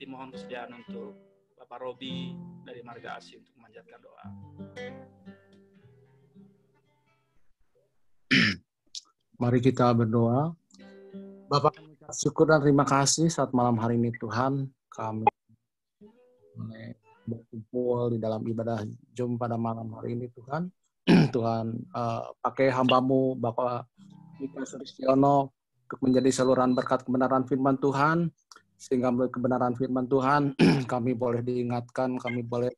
nanti mohon kesediaan untuk Bapak Robi dari Marga Asih untuk memanjatkan doa. Mari kita berdoa. Bapak, kami ucap syukur dan terima kasih saat malam hari ini Tuhan, kami boleh berkumpul di dalam ibadah Jum pada malam hari ini Tuhan. Tuhan, pakai hamba-Mu Bapak Mika Suristiono untuk menjadi saluran berkat kebenaran firman Tuhan, sehingga melalui kebenaran firman Tuhan kami boleh diingatkan, kami boleh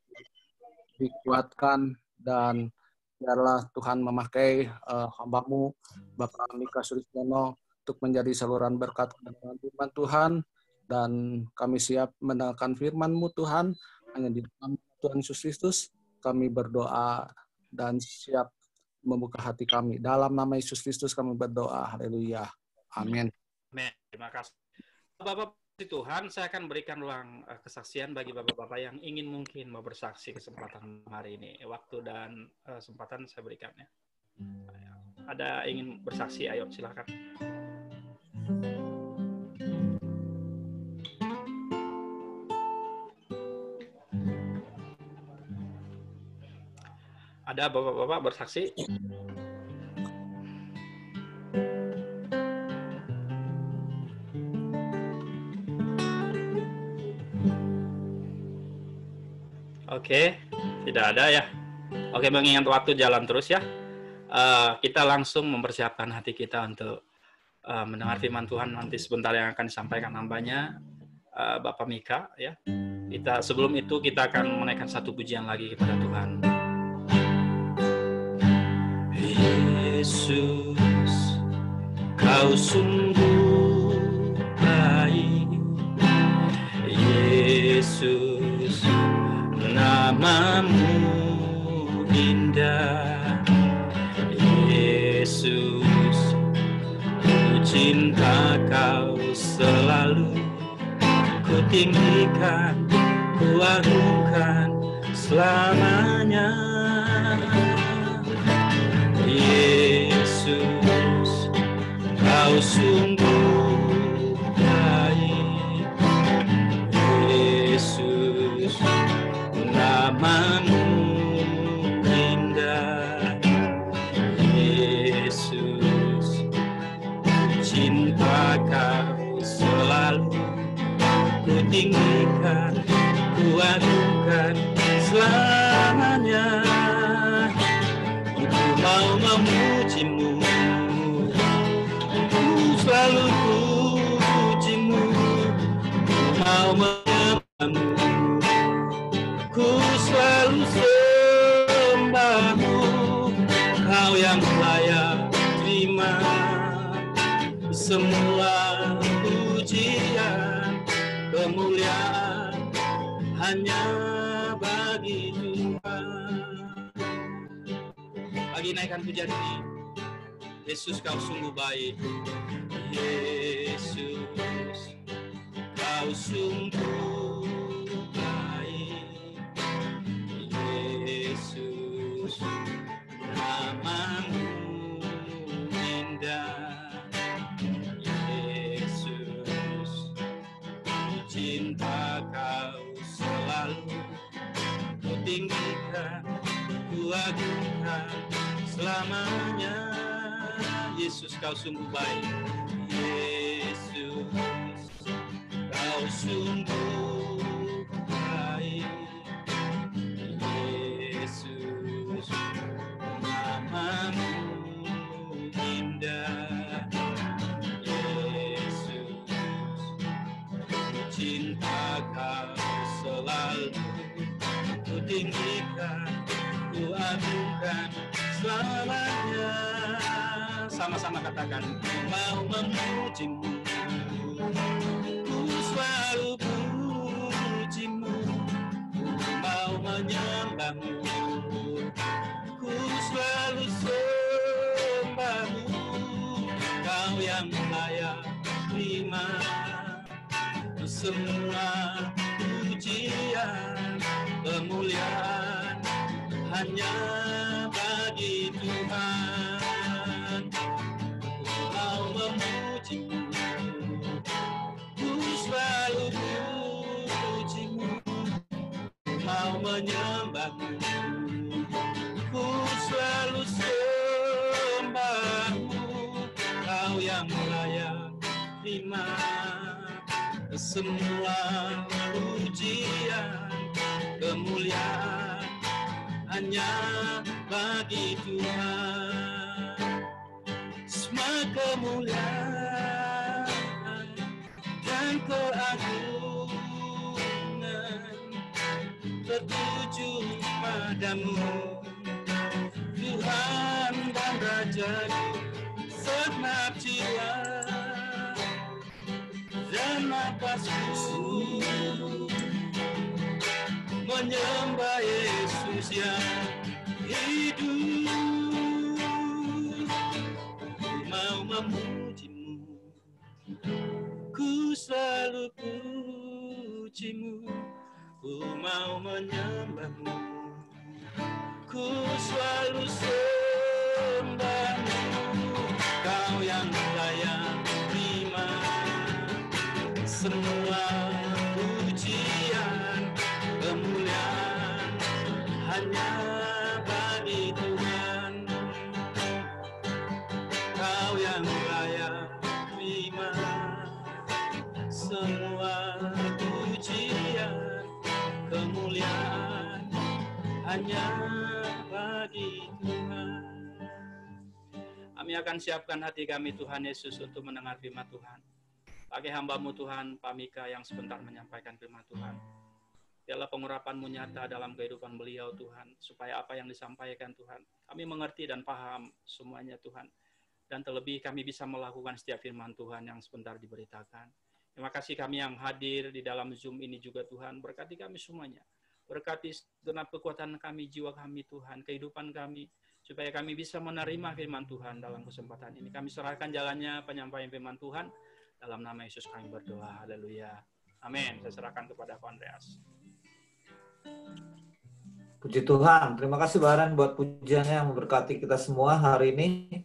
dikuatkan, dan biarlah Tuhan memakai hamba-Mu Bapak Mika Suristiono untuk menjadi saluran berkat kebenaran firman Tuhan, dan kami siap mendengarkan firman-Mu Tuhan, hanya di dalam Tuhan Yesus Kristus kami berdoa dan siap membuka hati kami. Dalam nama Yesus Kristus kami berdoa. Haleluya. Amin. Amin. Terima kasih. Bapak Tuhan, saya akan berikan ruang kesaksian bagi bapak-bapak yang ingin mungkin mau bersaksi kesempatan hari ini. Waktu dan kesempatan saya berikan ya. Ada ingin bersaksi, ayo silakan. Ada bapak-bapak bersaksi? Oke, tidak ada ya. Oke, mengingat waktu jalan terus ya. Kita langsung mempersiapkan hati kita untuk mendengar firman Tuhan nanti sebentar yang akan disampaikan hambanya Bapak Mika ya. Sebelum itu kita akan menaikkan satu pujian lagi kepada Tuhan. Yesus, Kau sungguh baik. Yesus, Nama-Mu indah. Yesus, ku cinta Kau selalu. Ku tinggikan, ku agungkan selamanya. Yesus, Kau sungguh baik. Yesus, Nama-Mu indah. Yesus, ku cinta Kau selalu. Ku tinggikan, ku agungkan selamanya. Ku mau memuji-Mu, ku selalu puji-Mu. Ku mau menyembah-Mu, ku selalu sembah-Mu. Kau yang layak terima semua pujian, kemuliaan hanya bagi Tuhan. Lagi naikkan pujian ini. Yesus, Kau sungguh baik. Yesus, Kau sungguh baik. Yesus, Nama-Mu indah. Yesus, ku cinta Kau selalu. Ku tinggikan, ku agungkan selamanya. Yesus, Kau sungguh baik. Yesus, Kau sungguh baik. Yesus, Nama-Mu indah. Yesus, ku cinta Kau selalu. Ku tinggikan, ku agungkan selamanya. Sama-sama katakan, ku mau memuji-Mu, ku selalu puji-Mu. Ku mau menyembah-Mu, ku selalu sembah-Mu. Kau yang layak terima semua pujian, kemuliaan hanya bagi Tuhan. Ku mau memuji-Mu, ku selalu menyembahmu, ku selalu sembahmu, Kau yang layak terima semua pujian, kemuliaan hanya bagi Tuhan. Semua kemuliaan dan keagungan tertuju padamu, Tuhan dan Rajaku. Segenap jiwa dan napasku menyembah Yesus yang hidup. Ku mau memujimu, ku selalu pujimu, ku mau menyembahmu, ku selalu sembahmu, Kau yang layak terima semua pujian, kemuliaan hanya bagi Tuhan. Kau yang layak terima semua pujian, kemuliaan hanya bagi Tuhan. Kami akan siapkan hati kami Tuhan Yesus untuk mendengar firman Tuhan. Pakai hamba-Mu Tuhan, Pak Mika yang sebentar menyampaikan firman Tuhan. Biarlah pengurapan-Mu nyata dalam kehidupan beliau Tuhan, supaya apa yang disampaikan Tuhan, kami mengerti dan paham semuanya Tuhan. Dan terlebih kami bisa melakukan setiap firman Tuhan yang sebentar diberitakan. Terima kasih kami yang hadir di dalam Zoom ini juga Tuhan, berkati kami semuanya. Berkati segenap kekuatan kami, jiwa kami Tuhan, kehidupan kami, supaya kami bisa menerima firman Tuhan dalam kesempatan ini. Kami serahkan jalannya penyampaian firman Tuhan. Dalam nama Yesus kami berdoa. Haleluya. Amin. Saya serahkan kepada Pak Andreas. Puji Tuhan. Terima kasih Baran buat pujiannya yang memberkati kita semua hari ini.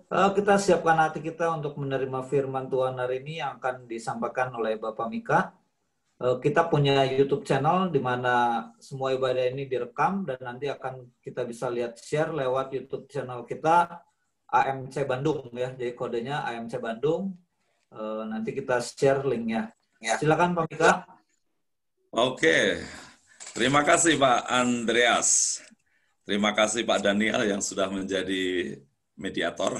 Kita siapkan hati kita untuk menerima firman Tuhan hari ini yang akan disampaikan oleh Bapak Mika. Kita punya YouTube channel di mana semua ibadah ini direkam dan nanti akan kita bisa lihat share lewat YouTube channel kita AMC Bandung ya. Jadi kodenya AMC Bandung. Nanti kita share linknya. Silakan Pak Mika. Oke. Terima kasih Pak Andreas. Terima kasih Pak Daniel yang sudah menjadi mediator.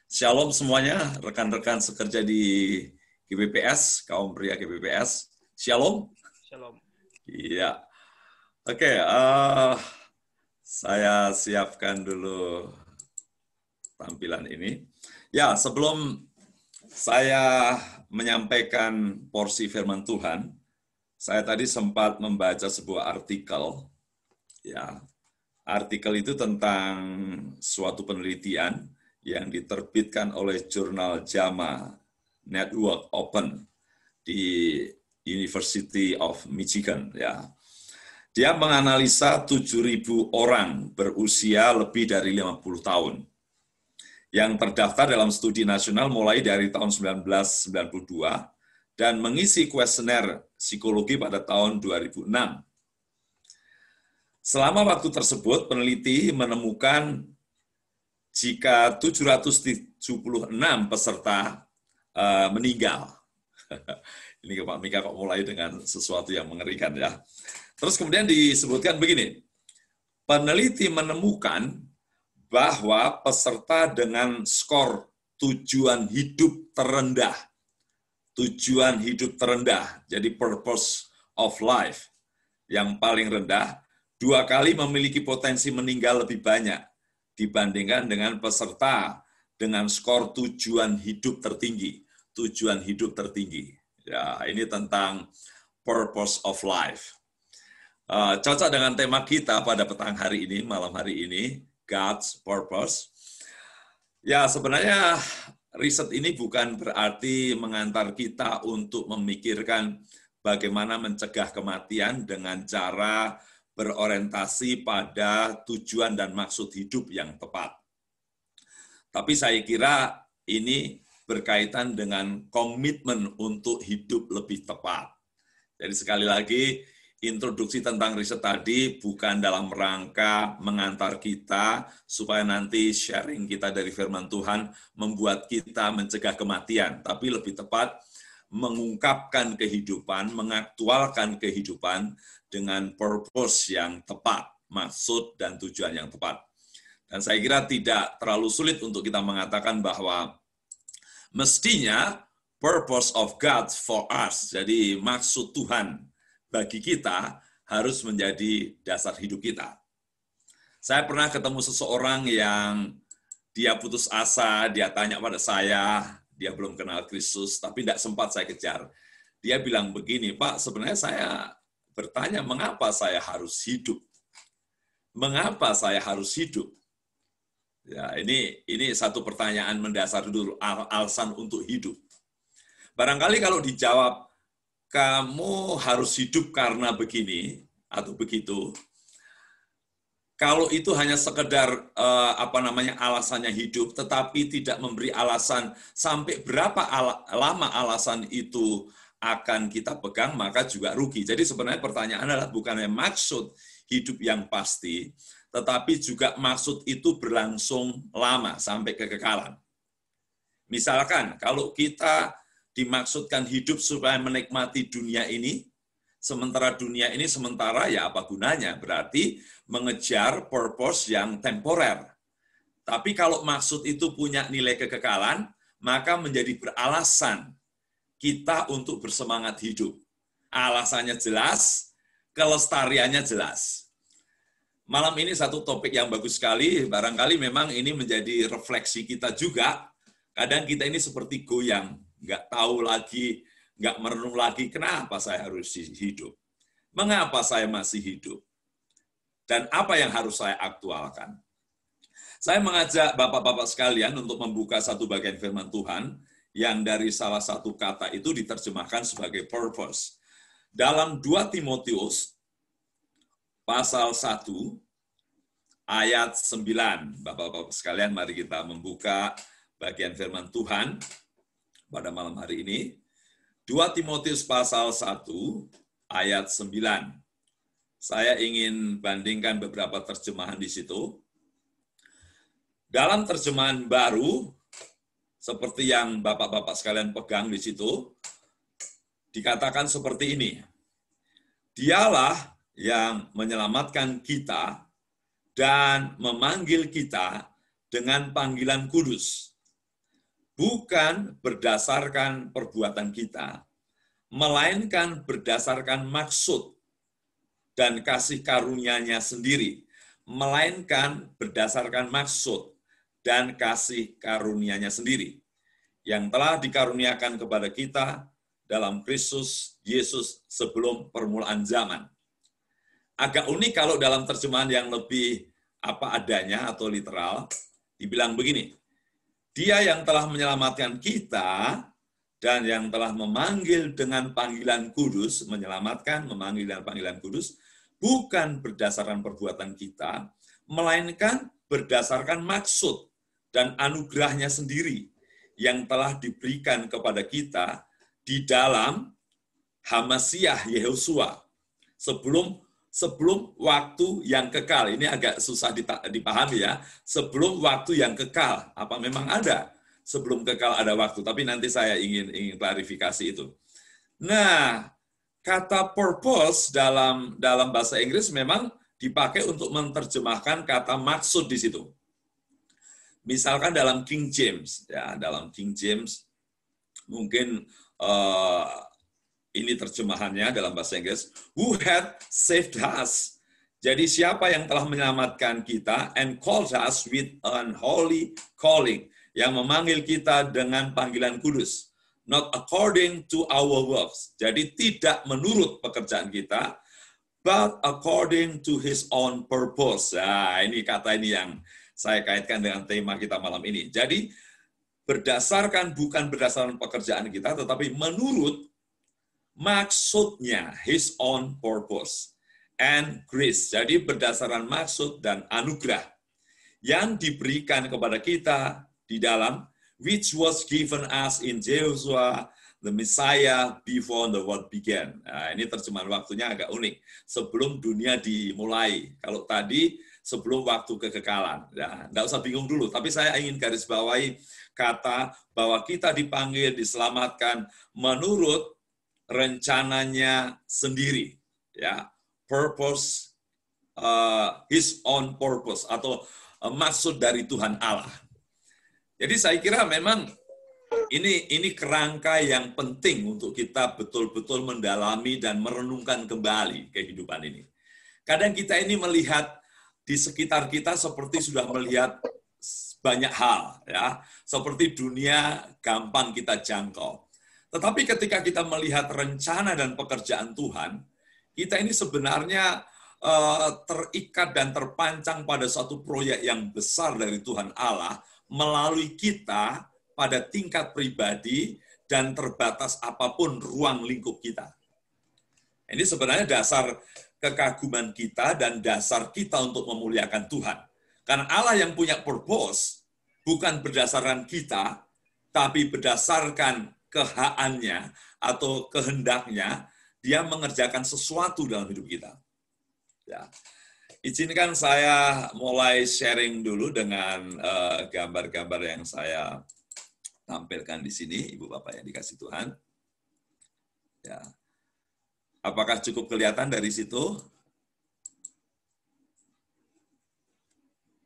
Shalom semuanya, rekan-rekan sekerja di GBPS, kaum pria GBPS. Shalom. Shalom. Iya. Oke, saya siapkan dulu tampilan ini. Ya, sebelum saya menyampaikan porsi firman Tuhan, saya tadi sempat membaca sebuah artikel. Ya, artikel itu tentang suatu penelitian yang diterbitkan oleh jurnal JAMA Network Open di University of Michigan, ya. Dia menganalisa 7.000 orang berusia lebih dari 50 tahun yang terdaftar dalam studi nasional mulai dari tahun 1992 dan mengisi kuesioner psikologi pada tahun 2006. Selama waktu tersebut, peneliti menemukan jika 776 peserta meninggal. Ini Pak Mika kok mulai dengan sesuatu yang mengerikan ya. Terus kemudian disebutkan begini, peneliti menemukan bahwa peserta dengan skor tujuan hidup terendah, jadi purpose of life yang paling rendah, 2 kali memiliki potensi meninggal lebih banyak dibandingkan dengan peserta dengan skor tujuan hidup tertinggi. Ya, ini tentang purpose of life. Cocok dengan tema kita pada petang hari ini, malam hari ini, God's purpose. Ya, sebenarnya riset ini bukan berarti mengantar kita untuk memikirkan bagaimana mencegah kematian dengan cara berorientasi pada tujuan dan maksud hidup yang tepat. Tapi saya kira ini berkaitan dengan komitmen untuk hidup lebih tepat. Jadi sekali lagi, introduksi tentang riset tadi bukan dalam rangka mengantar kita supaya nanti sharing kita dari firman Tuhan membuat kita mencegah kematian, tapi lebih tepat mengungkapkan kehidupan, mengaktualkan kehidupan dengan purpose yang tepat, maksud dan tujuan yang tepat. Dan saya kira tidak terlalu sulit untuk kita mengatakan bahwa mestinya purpose of God for us, jadi maksud Tuhan bagi kita harus menjadi dasar hidup kita. Saya pernah ketemu seseorang yang dia putus asa, dia tanya pada saya, dia belum kenal Kristus, tapi tidak sempat saya kejar. Dia bilang begini, Pak, sebenarnya saya bertanya, mengapa saya harus hidup? Mengapa saya harus hidup? Ya, ini satu pertanyaan mendasar dulu, alasan untuk hidup. Barangkali kalau dijawab, kamu harus hidup karena begini atau begitu. Kalau itu hanya sekedar alasannya hidup, tetapi tidak memberi alasan sampai berapa lama alasan itu akan kita pegang, maka juga rugi. Jadi sebenarnya pertanyaan adalah bukannya maksud hidup yang pasti, tetapi juga maksud itu berlangsung lama sampai kekekalan. Misalkan kalau kita dimaksudkan hidup supaya menikmati dunia ini, sementara dunia ini sementara, ya apa gunanya? Berarti mengejar purpose yang temporer. Tapi kalau maksud itu punya nilai kekekalan, maka menjadi beralasan kita untuk bersemangat hidup. Alasannya jelas, kelestariannya jelas. Malam ini satu topik yang bagus sekali, barangkali memang ini menjadi refleksi kita juga. Kadang kita ini seperti goyang, nggak tahu lagi, nggak merenung lagi, kenapa saya harus hidup? Mengapa saya masih hidup? Dan apa yang harus saya aktualkan? Saya mengajak Bapak-Bapak sekalian untuk membuka satu bagian firman Tuhan, yang dari salah satu kata itu diterjemahkan sebagai purpose. Dalam 2 Timotius, pasal 1, ayat 9. Bapak-Bapak sekalian, mari kita membuka bagian firman Tuhan pada malam hari ini. 2 Timotius pasal 1 ayat 9. Saya ingin bandingkan beberapa terjemahan di situ. Dalam terjemahan baru, seperti yang Bapak-Bapak sekalian pegang di situ, dikatakan seperti ini. Dialah yang menyelamatkan kita dan memanggil kita dengan panggilan kudus, bukan berdasarkan perbuatan kita, melainkan berdasarkan maksud dan kasih karunia-Nya sendiri, melainkan berdasarkan maksud dan kasih karunia-Nya sendiri, yang telah dikaruniakan kepada kita dalam Kristus Yesus sebelum permulaan zaman. Agak unik kalau dalam terjemahan yang lebih apa adanya atau literal, dibilang begini, Dia yang telah menyelamatkan kita dan yang telah memanggil dengan panggilan kudus, menyelamatkan, memanggil dengan panggilan kudus, bukan berdasarkan perbuatan kita, melainkan berdasarkan maksud dan anugerahnya sendiri yang telah diberikan kepada kita di dalam Hamasiah Yehosua sebelum waktu yang kekal. Ini agak susah dipahami ya. Sebelum waktu yang kekal. Apa memang ada? Sebelum kekal ada waktu. Tapi nanti saya ingin klarifikasi itu. Nah, kata purpose dalam bahasa Inggris memang dipakai untuk menerjemahkan kata maksud di situ. Misalkan dalam King James, ya, dalam King James mungkin ini terjemahannya dalam bahasa Inggris, who had saved us. Jadi siapa yang telah menyelamatkan kita and called us with an holy calling, yang memanggil kita dengan panggilan kudus, not according to our works. Jadi tidak menurut pekerjaan kita, but according to His own purpose. Nah, ini kata ini yang saya kaitkan dengan tema kita malam ini. Jadi bukan berdasarkan pekerjaan kita, tetapi menurut maksudnya, His own purpose and grace. Jadi berdasarkan maksud dan anugerah yang diberikan kepada kita di dalam, which was given us in Joshua the Messiah before the world began. Nah, ini terjemahan waktunya agak unik. Sebelum dunia dimulai. Kalau tadi sebelum waktu kekekalan. Nah, nggak usah bingung dulu, tapi saya ingin garis bawahi kata bahwa kita dipanggil, diselamatkan menurut rencananya sendiri. Ya, purpose, his own purpose, atau maksud dari Tuhan Allah. Jadi saya kira memang ini kerangka yang penting untuk kita betul-betul mendalami dan merenungkan kembali kehidupan ini. Kadang kita ini melihat di sekitar kita seperti sudah melihat banyak hal, ya, seperti dunia gampang kita jangkau. Tetapi ketika kita melihat rencana dan pekerjaan Tuhan, kita ini sebenarnya terikat dan terpancang pada satu proyek yang besar dari Tuhan Allah melalui kita pada tingkat pribadi dan terbatas apapun ruang lingkup kita. Ini sebenarnya dasar kekaguman kita dan dasar kita untuk memuliakan Tuhan. Karena Allah yang punya purpose bukan berdasarkan kita, tapi berdasarkan kehaannya atau kehendaknya, dia mengerjakan sesuatu dalam hidup kita. Ya. Izinkan saya mulai sharing dulu dengan gambar-gambar yang saya tampilkan di sini, Ibu Bapak yang dikasih Tuhan. Ya. Apakah cukup kelihatan dari situ?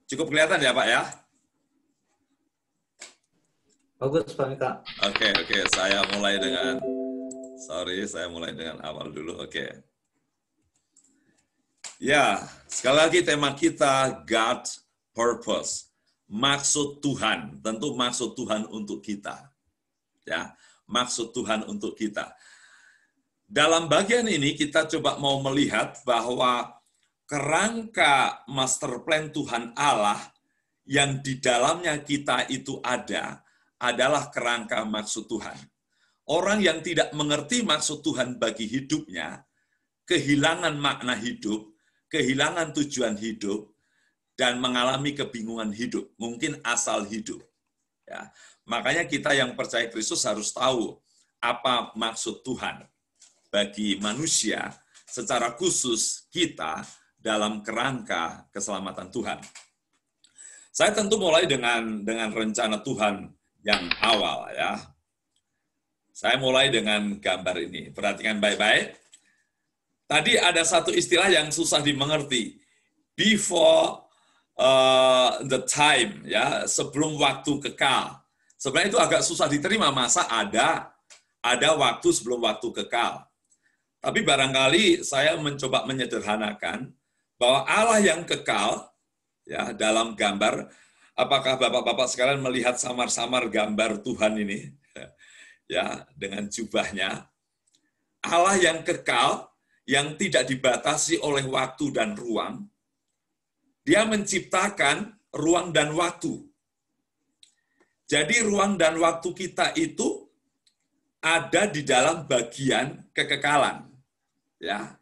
Cukup kelihatan ya, Pak ya? Bagus, Pak Mika. Oke, saya mulai dengan awal dulu. Oke. Ya, sekali lagi tema kita God's purpose. Maksud Tuhan, tentu maksud Tuhan untuk kita. Ya, maksud Tuhan untuk kita. Dalam bagian ini kita coba mau melihat bahwa kerangka master plan Tuhan Allah yang di dalamnya kita itu adalah kerangka maksud Tuhan. Orang yang tidak mengerti maksud Tuhan bagi hidupnya, kehilangan makna hidup, kehilangan tujuan hidup, dan mengalami kebingungan hidup, mungkin asal hidup. Ya. Makanya kita yang percaya Kristus harus tahu apa maksud Tuhan bagi manusia, secara khusus kita dalam kerangka keselamatan Tuhan. Saya tentu mulai dengan rencana Tuhan yang awal, ya. Saya mulai dengan gambar ini. Perhatikan baik-baik. Tadi ada satu istilah yang susah dimengerti. Before the time, ya, sebelum waktu kekal. Sebenarnya itu agak susah diterima, masa ada waktu sebelum waktu kekal. Tapi barangkali saya mencoba menyederhanakan bahwa Allah yang kekal, ya, dalam gambar, apakah Bapak-bapak sekalian melihat samar-samar gambar Tuhan ini, ya, dengan jubahnya? Allah yang kekal, yang tidak dibatasi oleh waktu dan ruang, dia menciptakan ruang dan waktu. Jadi ruang dan waktu kita itu ada di dalam bagian kekekalan. Ya.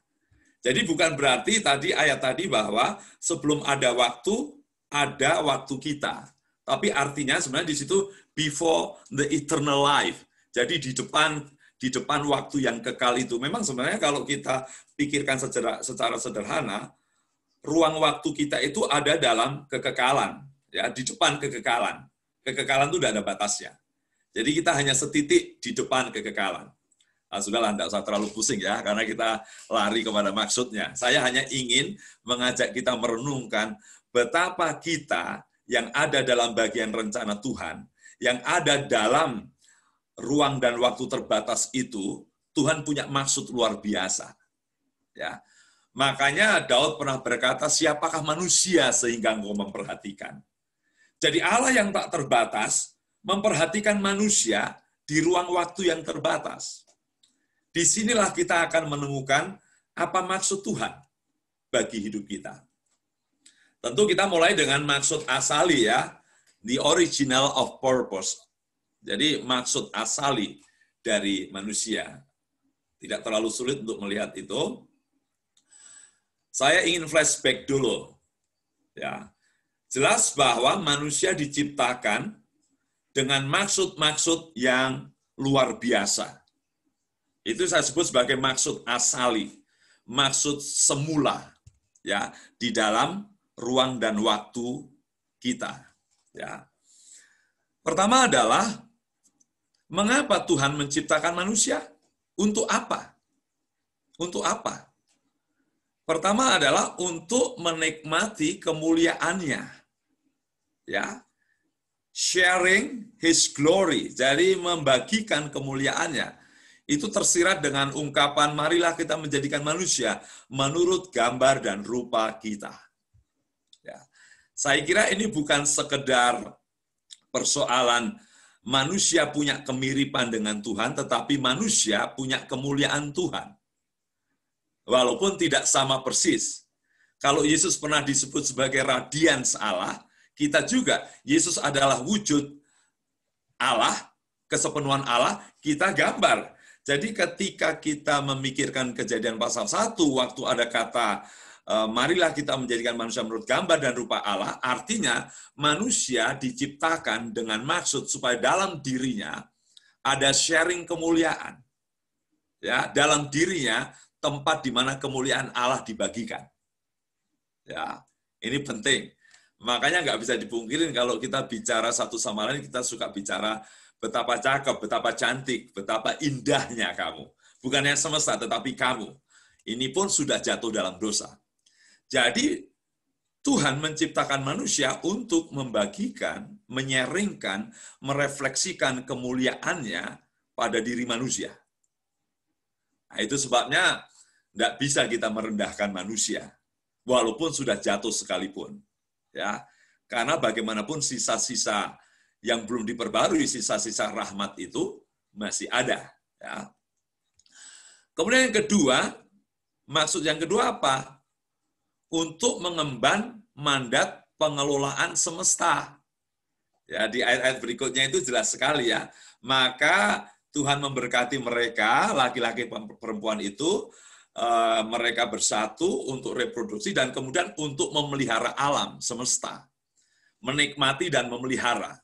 Jadi bukan berarti ayat tadi bahwa sebelum ada waktu kita. Tapi artinya sebenarnya di situ before the eternal life. Jadi di depan waktu yang kekal itu. Memang sebenarnya kalau kita pikirkan secara sederhana, ruang waktu kita itu ada dalam kekekalan, ya, di depan kekekalan. Kekekalan itu tidak ada batasnya. Jadi kita hanya setitik di depan kekekalan. Nah, sudahlah, tidak usah terlalu pusing ya, karena kita lari kepada maksudnya. Saya hanya ingin mengajak kita merenungkan betapa kita yang ada dalam bagian rencana Tuhan, yang ada dalam ruang dan waktu terbatas itu, Tuhan punya maksud luar biasa. Ya. Makanya Daud pernah berkata, siapakah manusia sehingga engkau memperhatikan? Jadi Allah yang tak terbatas memperhatikan manusia di ruang waktu yang terbatas. Disinilah kita akan menemukan apa maksud Tuhan bagi hidup kita. Tentu kita mulai dengan maksud asali, ya, the original of purpose. Jadi maksud asali dari manusia. Tidak terlalu sulit untuk melihat itu. Saya ingin flashback dulu. Ya. Jelas bahwa manusia diciptakan dengan maksud-maksud yang luar biasa. Itu saya sebut sebagai maksud asali, maksud semula, ya, di dalam ruang dan waktu kita. Ya. Pertama adalah, mengapa Tuhan menciptakan manusia? Untuk apa? Untuk apa? Pertama adalah untuk menikmati kemuliaannya. Ya. Sharing His glory. Jadi membagikan kemuliaannya. Itu tersirat dengan ungkapan, marilah kita menjadikan manusia menurut gambar dan rupa kita. Ya. Saya kira ini bukan sekedar persoalan manusia punya kemiripan dengan Tuhan, tetapi manusia punya kemuliaan Tuhan. Walaupun tidak sama persis. Kalau Yesus pernah disebut sebagai radians Allah, kita juga, Yesus adalah wujud Allah, kesepenuhan Allah, kita gambar. Jadi ketika kita memikirkan Kejadian pasal 1, waktu ada kata, marilah kita menjadikan manusia menurut gambar dan rupa Allah, artinya manusia diciptakan dengan maksud supaya dalam dirinya ada sharing kemuliaan. Ya, dalam dirinya tempat di mana kemuliaan Allah dibagikan. Ya, ini penting. Makanya nggak bisa dipungkirin kalau kita bicara satu sama lain, kita suka bicara betapa cakep, betapa cantik, betapa indahnya kamu. Bukannya semesta, tetapi kamu. Ini pun sudah jatuh dalam dosa. Jadi, Tuhan menciptakan manusia untuk membagikan, menyaringkan, merefleksikan kemuliaannya pada diri manusia. Nah, itu sebabnya tidak bisa kita merendahkan manusia, walaupun sudah jatuh sekalipun. Ya, karena bagaimanapun sisa-sisa yang belum diperbarui, sisa-sisa rahmat itu masih ada. Ya. Kemudian yang kedua, maksud yang kedua apa? Untuk mengemban mandat pengelolaan semesta. Ya, di ayat-ayat berikutnya itu jelas sekali ya. Maka Tuhan memberkati mereka, laki-laki perempuan itu, mereka bersatu untuk reproduksi dan kemudian untuk memelihara alam semesta. Menikmati dan memelihara.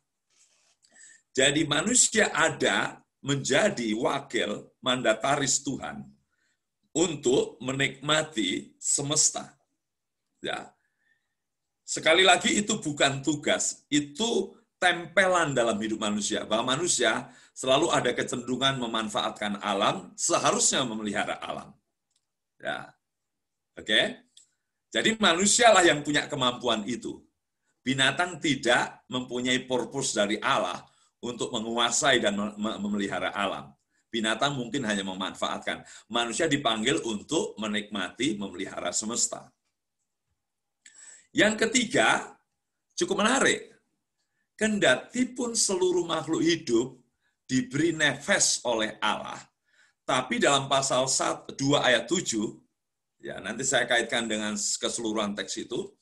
Jadi manusia ada menjadi wakil mandataris Tuhan untuk menikmati semesta. Ya. Sekali lagi itu bukan tugas, itu tempelan dalam hidup manusia. Bahwa manusia selalu ada kecenderungan memanfaatkan alam, seharusnya memelihara alam. Ya. Oke? Jadi manusialah yang punya kemampuan itu. Binatang tidak mempunyai purpose dari Allah untuk menguasai dan memelihara alam. Binatang mungkin hanya memanfaatkan. Manusia dipanggil untuk menikmati, memelihara semesta. Yang ketiga, cukup menarik. Kendati pun seluruh makhluk hidup diberi nefas oleh Allah, tapi dalam pasal 2 ayat 7, ya nanti saya kaitkan dengan keseluruhan teks itu,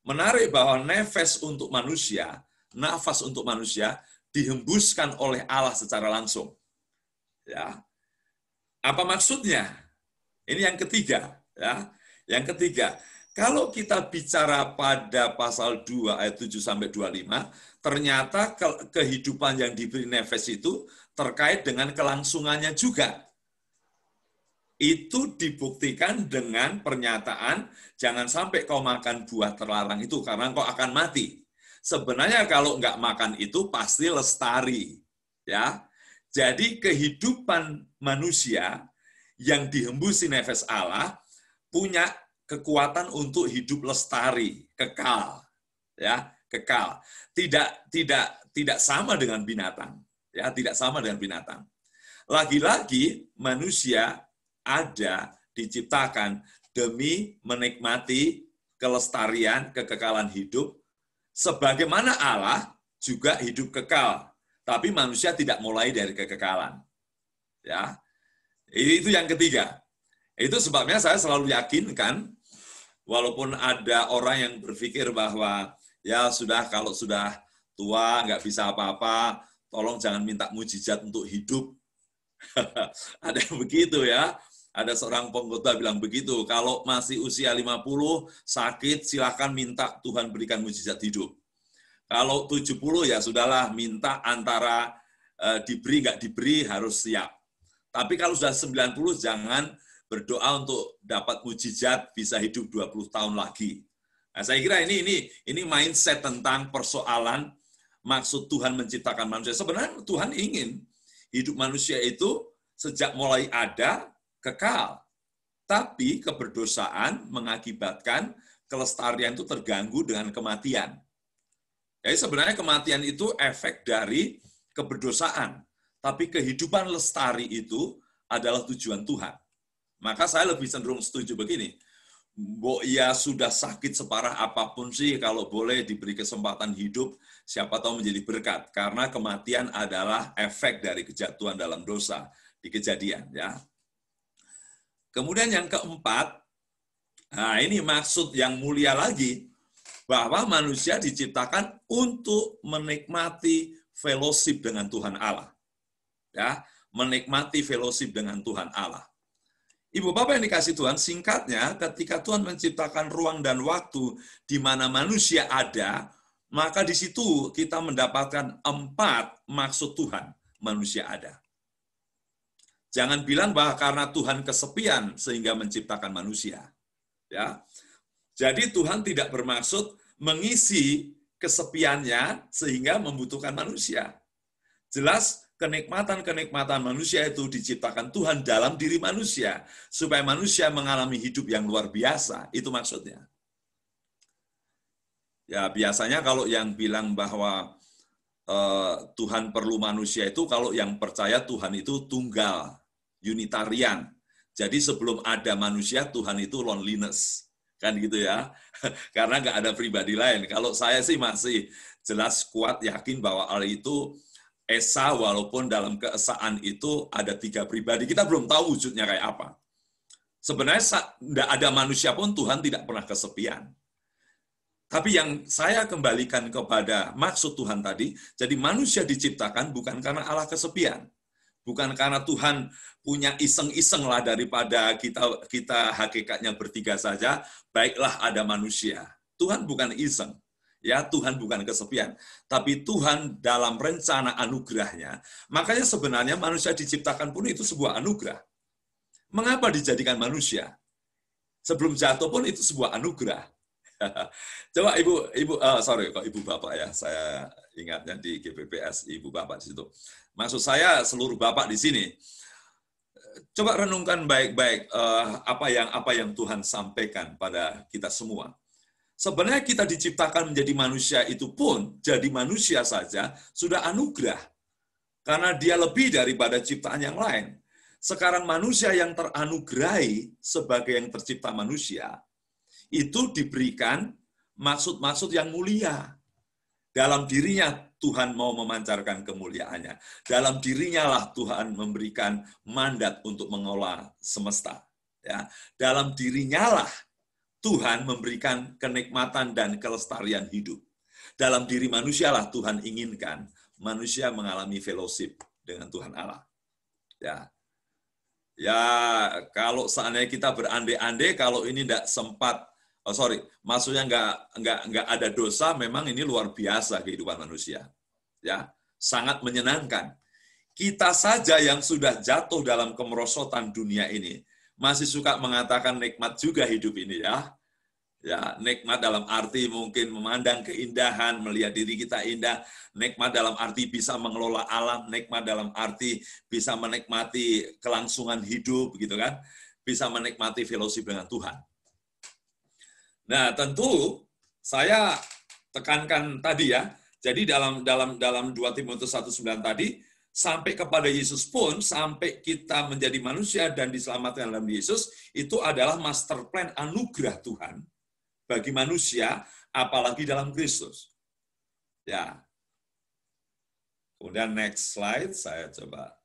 menarik bahwa nefas untuk manusia, nafas untuk manusia, dihembuskan oleh Allah secara langsung. Ya. Apa maksudnya? Ini yang ketiga. Ya. Yang ketiga, kalau kita bicara pada pasal 2 ayat 7 sampai 25, ternyata kehidupan yang diberi nefas itu terkait dengan kelangsungannya juga. Itu dibuktikan dengan pernyataan, jangan sampai kau makan buah terlarang itu, karena kau akan mati. Sebenarnya kalau nggak makan itu pasti lestari. Ya. Jadi kehidupan manusia yang dihembusi nefas Allah punya kekuatan untuk hidup lestari, kekal. Ya, kekal. Tidak sama dengan binatang. Ya, tidak sama dengan binatang. Lagi-lagi manusia ada diciptakan demi menikmati kelestarian, kekekalan hidup, sebagaimana Allah juga hidup kekal, tapi manusia tidak mulai dari kekekalan. Ya, itu yang ketiga. Itu sebabnya saya selalu yakinkan, walaupun ada orang yang berpikir bahwa ya sudah kalau sudah tua nggak bisa apa-apa, tolong jangan minta mujizat untuk hidup. Ada yang begitu ya. Ada seorang pengkhotbah bilang begitu, kalau masih usia 50, sakit, silakan minta Tuhan berikan mujizat hidup. Kalau 70 ya sudahlah, minta antara diberi nggak diberi harus siap. Tapi kalau sudah 90, jangan berdoa untuk dapat mujizat bisa hidup 20 tahun lagi. Nah, saya kira ini mindset tentang persoalan maksud Tuhan menciptakan manusia. Sebenarnya Tuhan ingin hidup manusia itu sejak mulai ada, kekal. Tapi keberdosaan mengakibatkan kelestarian itu terganggu dengan kematian. Jadi sebenarnya kematian itu efek dari keberdosaan. Tapi kehidupan lestari itu adalah tujuan Tuhan. Maka saya lebih cenderung setuju begini. Ya sudah sakit separah apapun sih, kalau boleh diberi kesempatan hidup, siapa tahu menjadi berkat. Karena kematian adalah efek dari kejatuhan dalam dosa di Kejadian. Ya. Kemudian yang keempat, nah ini maksud yang mulia lagi, bahwa manusia diciptakan untuk menikmati fellowship dengan Tuhan Allah. Ya, menikmati fellowship dengan Tuhan Allah. Ibu Bapak yang dikasih Tuhan, singkatnya ketika Tuhan menciptakan ruang dan waktu di mana manusia ada, maka di situ kita mendapatkan 4 maksud Tuhan manusia ada. Jangan bilang bahwa karena Tuhan kesepian sehingga menciptakan manusia. Ya. Jadi Tuhan tidak bermaksud mengisi kesepiannya sehingga membutuhkan manusia. Jelas kenikmatan-kenikmatan manusia itu diciptakan Tuhan dalam diri manusia, supaya manusia mengalami hidup yang luar biasa. Itu maksudnya. Ya, biasanya kalau yang bilang bahwa Tuhan perlu manusia itu, kalau yang percaya Tuhan itu tunggal, unitarian. Jadi sebelum ada manusia, Tuhan itu loneliness. Kan gitu ya. Karena nggak ada pribadi lain. Kalau saya sih masih jelas kuat yakin bahwa Allah itu Esa, walaupun dalam keesaan itu ada 3 pribadi. Kita belum tahu wujudnya kayak apa. Sebenarnya tidak ada manusia pun Tuhan tidak pernah kesepian. Tapi yang saya kembalikan kepada maksud Tuhan tadi, jadi manusia diciptakan bukan karena Allah kesepian. Bukan karena Tuhan punya iseng-iseng lah daripada kita hakikatnya bertiga saja, baiklah ada manusia. Tuhan bukan iseng. Ya, Tuhan bukan kesepian, tapi Tuhan dalam rencana anugerahnya. Makanya sebenarnya manusia diciptakan pun itu sebuah anugerah. Mengapa dijadikan manusia? Sebelum jatuh pun itu sebuah anugerah. Coba ibu bapak ya, saya ingatnya di GPPS ibu bapak di situ. Maksud saya seluruh bapak di sini. Coba renungkan baik-baik apa yang Tuhan sampaikan pada kita semua. Sebenarnya kita diciptakan menjadi manusia itu pun, jadi manusia saja, sudah anugerah. Karena dia lebih daripada ciptaan yang lain. Sekarang manusia yang teranugerahi sebagai yang tercipta manusia, itu diberikan maksud-maksud yang mulia. Dalam dirinya Tuhan mau memancarkan kemuliaannya. Dalam dirinya lah Tuhan memberikan mandat untuk mengolah semesta. Ya. Dalam dirinya lah Tuhan memberikan kenikmatan dan kelestarian hidup. Dalam diri manusialah Tuhan inginkan manusia mengalami fellowship dengan Tuhan Allah. Ya, kalau seandainya kita berandai-andai kalau ini tidak sempat, maksudnya nggak ada dosa, memang ini luar biasa kehidupan manusia. Ya, sangat menyenangkan. Kita saja yang sudah jatuh dalam kemerosotan dunia ini masih suka mengatakan nikmat juga hidup ini ya. Ya, nikmat dalam arti mungkin memandang keindahan, melihat diri kita indah, nikmat dalam arti bisa mengelola alam, nikmat dalam arti bisa menikmati kelangsungan hidup gitu kan. Bisa menikmati fellowship dengan Tuhan. Nah, tentu saya tekankan tadi ya. Jadi dalam 2 Timotius 1:9 tadi, sampai kepada Yesus pun, sampai kita menjadi manusia dan diselamatkan dalam Yesus, itu adalah master plan anugerah Tuhan bagi manusia, apalagi dalam Kristus. Ya. Kemudian next slide, saya coba.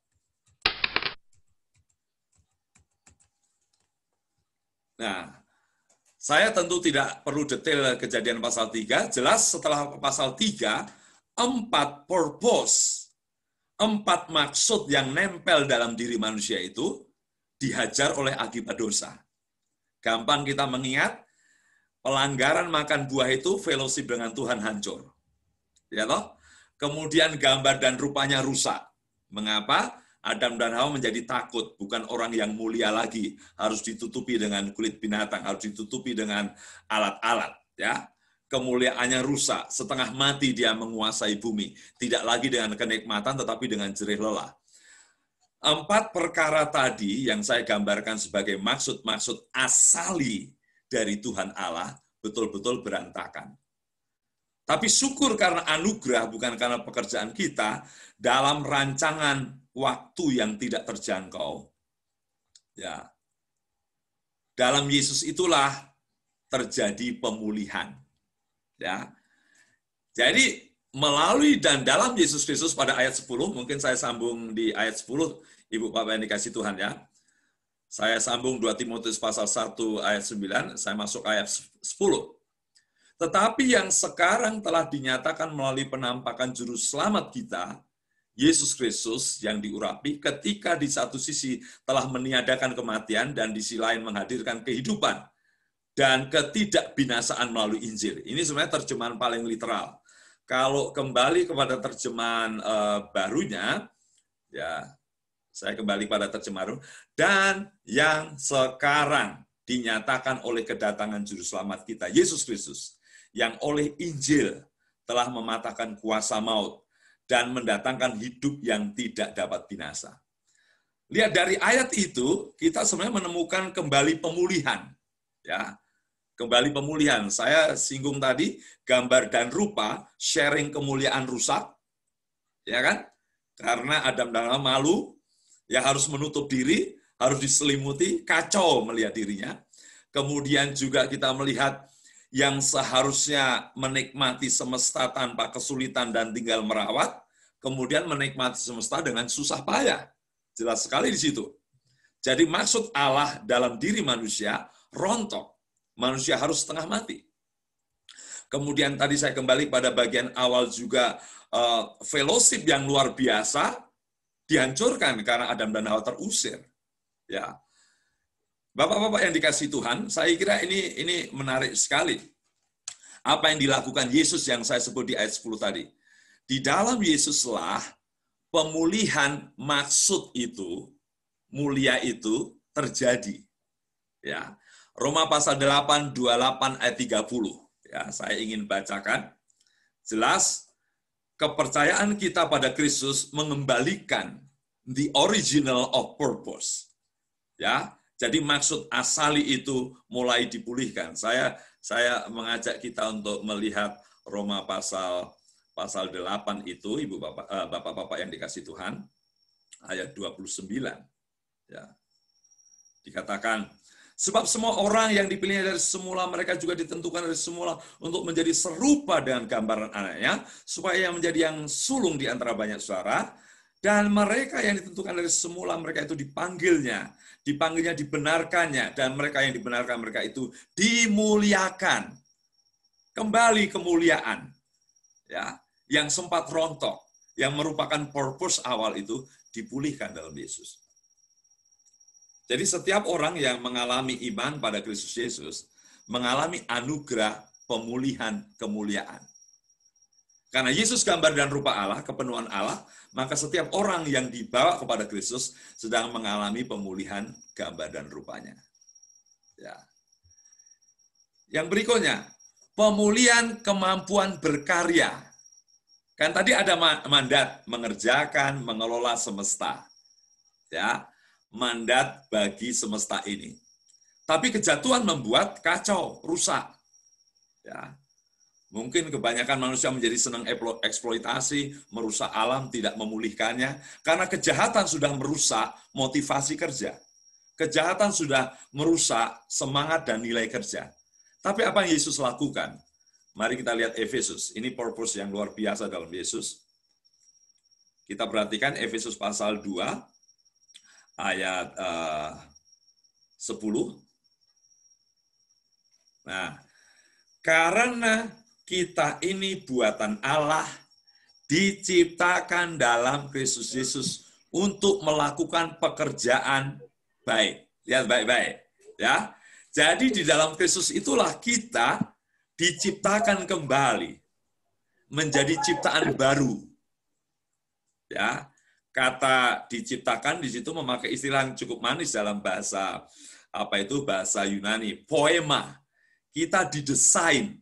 Nah, saya tentu tidak perlu detail Kejadian pasal 3, jelas setelah pasal 3, 4 purpose, 4 maksud yang nempel dalam diri manusia itu dihajar oleh akibat dosa. Gampang kita mengingat, pelanggaran makan buah itu fellowship dengan Tuhan hancur. Ya toh? Kemudian gambar dan rupanya rusak. Mengapa? Adam dan Hawa menjadi takut, bukan orang yang mulia lagi, harus ditutupi dengan kulit binatang, harus ditutupi dengan alat-alat, ya. Kemuliaannya rusak, setengah mati dia menguasai bumi, tidak lagi dengan kenikmatan tetapi dengan jerih lelah. 4 perkara tadi yang saya gambarkan sebagai maksud-maksud asali dari Tuhan Allah betul-betul berantakan. Tapi syukur karena anugerah, bukan karena pekerjaan kita, dalam rancangan waktu yang tidak terjangkau, ya, dalam Yesus itulah terjadi pemulihan. Ya. Jadi melalui dan dalam Yesus Kristus pada ayat 10, mungkin saya sambung di ayat 10, Ibu Bapak yang dikasih Tuhan ya. Saya sambung 2 Timotius pasal 1 ayat 9, saya masuk ayat 10. Tetapi yang sekarang telah dinyatakan melalui penampakan juru selamat kita, Yesus Kristus yang diurapi, ketika di satu sisi telah meniadakan kematian dan di sisi lain menghadirkan kehidupan dan ketidakbinasaan melalui Injil. Ini sebenarnya terjemahan paling literal. Kalau kembali kepada terjemahan barunya, ya saya kembali pada terjemahan baru, dan yang sekarang dinyatakan oleh kedatangan juru selamat kita, Yesus Kristus, yang oleh Injil telah mematahkan kuasa maut dan mendatangkan hidup yang tidak dapat binasa. Lihat dari ayat itu, kita sebenarnya menemukan kembali pemulihan. Ya, kembali pemulihan. Saya singgung tadi, gambar dan rupa, sharing kemuliaan rusak. Ya kan? Karena Adam dan Hawa malu, ya harus menutup diri, harus diselimuti, kacau melihat dirinya. Kemudian juga kita melihat yang seharusnya menikmati semesta tanpa kesulitan dan tinggal merawat, kemudian menikmati semesta dengan susah payah. Jelas sekali di situ. Jadi maksud Allah dalam diri manusia rontok. Manusia harus setengah mati. Kemudian tadi saya kembali pada bagian awal juga, fellowship yang luar biasa dihancurkan karena Adam dan Hawa terusir. Ya. Bapak-bapak yang dikasih Tuhan, saya kira ini menarik sekali. Apa yang dilakukan Yesus yang saya sebut di ayat 10 tadi. Di dalam Yesuslah pemulihan maksud itu, mulia itu terjadi. Ya. Roma pasal 8, 28 ayat 30. Ya, saya ingin bacakan. Jelas, kepercayaan kita pada Kristus mengembalikan the original of purpose. Ya, jadi maksud asali itu mulai dipulihkan. Saya mengajak kita untuk melihat Roma pasal 8 itu, Ibu Bapak-bapak yang dikasih Tuhan, ayat 29. Ya. Dikatakan, sebab semua orang yang dipilihnya dari semula, mereka juga ditentukan dari semula untuk menjadi serupa dengan gambaran anaknya, supaya menjadi yang sulung di antara banyak saudara. Dan mereka yang ditentukan dari semula, mereka itu dipanggilnya dibenarkannya, dan mereka yang dibenarkan, mereka itu dimuliakan. Kembali kemuliaan, ya, yang sempat rontok, yang merupakan purpose awal itu dipulihkan dalam Yesus. Jadi setiap orang yang mengalami iman pada Kristus Yesus mengalami anugerah pemulihan kemuliaan. Karena Yesus gambar dan rupa Allah, kepenuhan Allah, maka setiap orang yang dibawa kepada Kristus sedang mengalami pemulihan gambar dan rupanya. Ya. Yang berikutnya, pemulihan kemampuan berkarya. Kan tadi ada mandat mengerjakan, mengelola semesta. Ya, mandat bagi semesta ini. Tapi kejatuhan membuat kacau, rusak. Ya. Mungkin kebanyakan manusia menjadi senang eksploitasi, merusak alam, tidak memulihkannya. Karena kejahatan sudah merusak motivasi kerja. Kejahatan sudah merusak semangat dan nilai kerja. Tapi apa yang Yesus lakukan? Mari kita lihat Efesus. Ini purpose yang luar biasa dalam Yesus. Kita perhatikan Efesus pasal 2, ayat 10. Nah, karena kita ini buatan Allah, diciptakan dalam Kristus Yesus untuk melakukan pekerjaan baik. Lihat baik-baik. Ya. Jadi di dalam Kristus itulah kita diciptakan kembali menjadi ciptaan baru. Ya. kata diciptakan di situ memakai istilah yang cukup manis dalam bahasa bahasa Yunani, poema. Kita didesain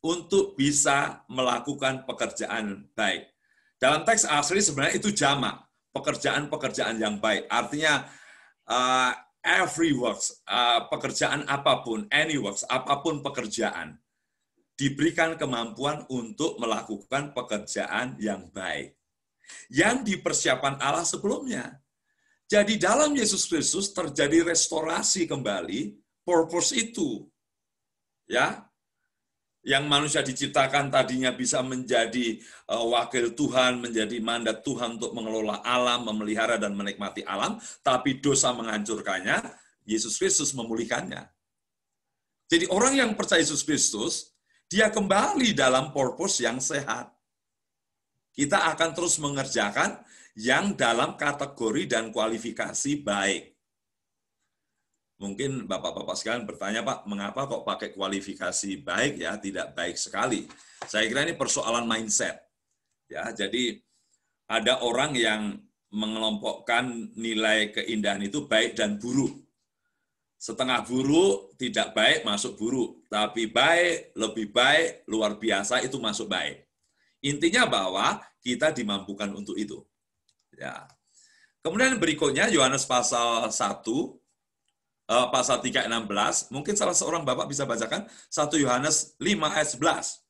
untuk bisa melakukan pekerjaan baik. Dalam teks asli sebenarnya itu jamak, pekerjaan-pekerjaan yang baik. Artinya every works, pekerjaan apapun, any works, apapun pekerjaan, diberikan kemampuan untuk melakukan pekerjaan yang baik. Yang dipersiapkan Allah sebelumnya. Jadi dalam Yesus Kristus terjadi restorasi kembali, purpose itu. Ya, yang manusia diciptakan tadinya bisa menjadi wakil Tuhan, menjadi mandat Tuhan untuk mengelola alam, memelihara dan menikmati alam, tapi dosa menghancurkannya, Yesus Kristus memulihkannya. Jadi orang yang percaya Yesus Kristus, dia kembali dalam purpose yang sehat. Kita akan terus mengerjakan yang dalam kategori dan kualifikasi baik. Mungkin Bapak-Bapak sekalian bertanya, Pak, mengapa kok pakai kualifikasi baik ya, tidak baik sekali? Saya kira ini persoalan mindset. Ya, jadi ada orang yang mengelompokkan nilai keindahan itu baik dan buruk. Setengah buruk, tidak baik, masuk buruk. Tapi baik, lebih baik, luar biasa, itu masuk baik. Intinya bahwa kita dimampukan untuk itu. Ya. Kemudian berikutnya, Yohanes pasal 1, pasal 3:16, mungkin salah seorang Bapak bisa bacakan 1 Yohanes 5 ayat 11.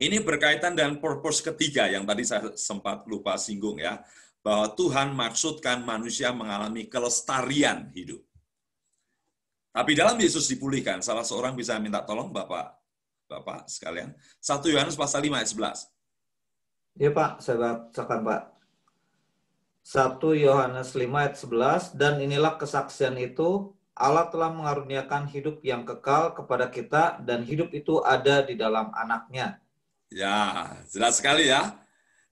Ini berkaitan dengan purpose ketiga yang tadi saya sempat lupa singgung ya, bahwa Tuhan maksudkan manusia mengalami kelestarian hidup. Tapi dalam Yesus dipulihkan, salah seorang bisa minta tolong Bapak sekalian, 1 Yohanes pasal 5 ayat 11. Iya Pak, saya bacakan Pak. 1 Yohanes 5 ayat 11, dan inilah kesaksian itu, Allah telah mengaruniakan hidup yang kekal kepada kita, dan hidup itu ada di dalam anaknya. Ya, jelas sekali ya.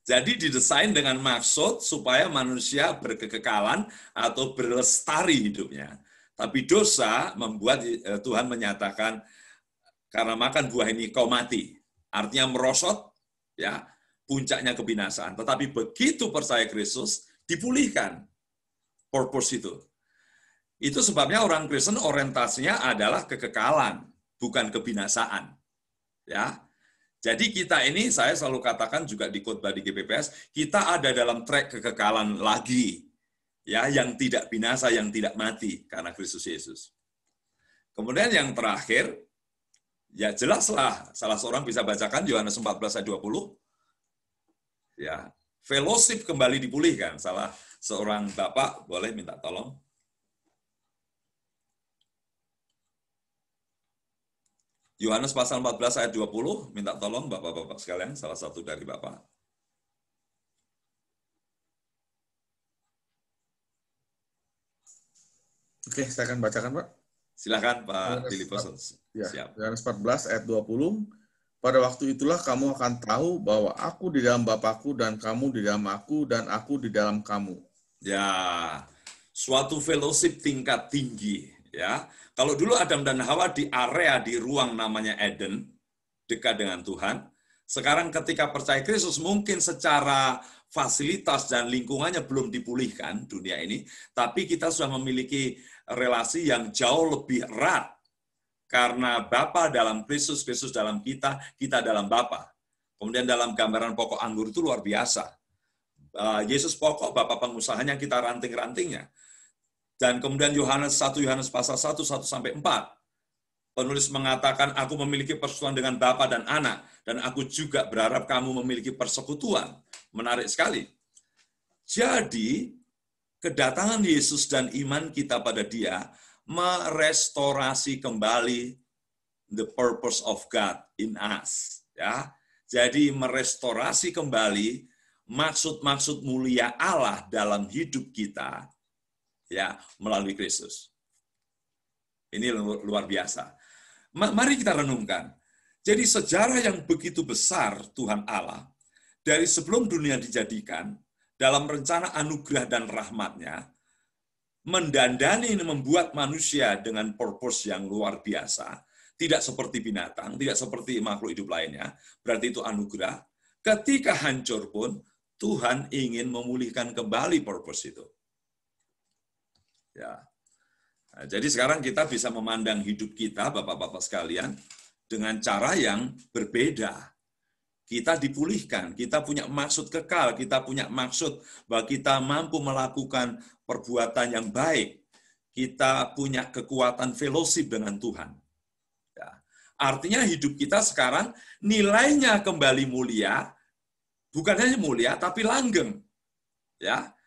Jadi didesain dengan maksud supaya manusia berkekekalan atau berlestari hidupnya. Tapi dosa membuat Tuhan menyatakan, karena makan buah ini kau mati. Artinya merosot, ya, puncaknya kebinasaan. Tetapi begitu percaya Kristus, dipulihkan purpose itu. Itu sebabnya orang Kristen orientasinya adalah kekekalan, bukan kebinasaan. Ya. Jadi kita ini, saya selalu katakan juga di khotbah di GPPS, kita ada dalam track kekekalan lagi. Ya, yang tidak binasa, yang tidak mati karena Kristus Yesus. Kemudian yang terakhir, ya jelaslah, salah seorang bisa bacakan Yohanes 14 ayat 20. Ya, fellowship kembali dipulihkan. Salah seorang Bapak boleh minta tolong. Yohanes pasal 14 ayat 20, minta tolong Bapak-Bapak sekalian, salah satu dari Bapak. Oke, saya akan bacakan, Pak. Silakan Pak Dilipos. Ya, Yohanes 14 ayat 20. Pada waktu itulah kamu akan tahu bahwa aku di dalam Bapakku dan kamu di dalam aku dan aku di dalam kamu. Ya, suatu fellowship tingkat tinggi. Ya, kalau dulu Adam dan Hawa di area di ruang namanya Eden, dekat dengan Tuhan. Sekarang ketika percaya Kristus mungkin secara fasilitas dan lingkungannya belum dipulihkan dunia ini, tapi kita sudah memiliki relasi yang jauh lebih erat. Karena Bapa dalam Kristus, Kristus dalam kita, kita dalam Bapa. Kemudian dalam gambaran pokok anggur itu luar biasa. Yesus pokok, Bapa pengusahanya, kita ranting-rantingnya. Dan kemudian 1 Yohanes pasal 1, 1-4. Penulis mengatakan, aku memiliki persekutuan dengan Bapa dan Anak, dan aku juga berharap kamu memiliki persekutuan. Menarik sekali. Jadi, kedatangan Yesus dan iman kita pada Dia merestorasi kembali the purpose of God in us. Ya, jadi merestorasi kembali maksud-maksud mulia Allah dalam hidup kita, ya, melalui Kristus. Ini luar biasa. Mari kita renungkan. Jadi sejarah yang begitu besar Tuhan Allah, dari sebelum dunia dijadikan, dalam rencana anugerah dan rahmat-Nya, mendandani membuat manusia dengan purpose yang luar biasa, tidak seperti binatang, tidak seperti makhluk hidup lainnya, berarti itu anugerah. Ketika hancur pun, Tuhan ingin memulihkan kembali purpose itu. Ya. Nah, jadi sekarang kita bisa memandang hidup kita, Bapak-bapak sekalian, dengan cara yang berbeda. Kita dipulihkan, kita punya maksud kekal, kita punya maksud bahwa kita mampu melakukan perbuatan yang baik. Kita punya kekuatan fellowship dengan Tuhan. Ya. Artinya hidup kita sekarang nilainya kembali mulia, bukan hanya mulia, tapi langgeng. Ya.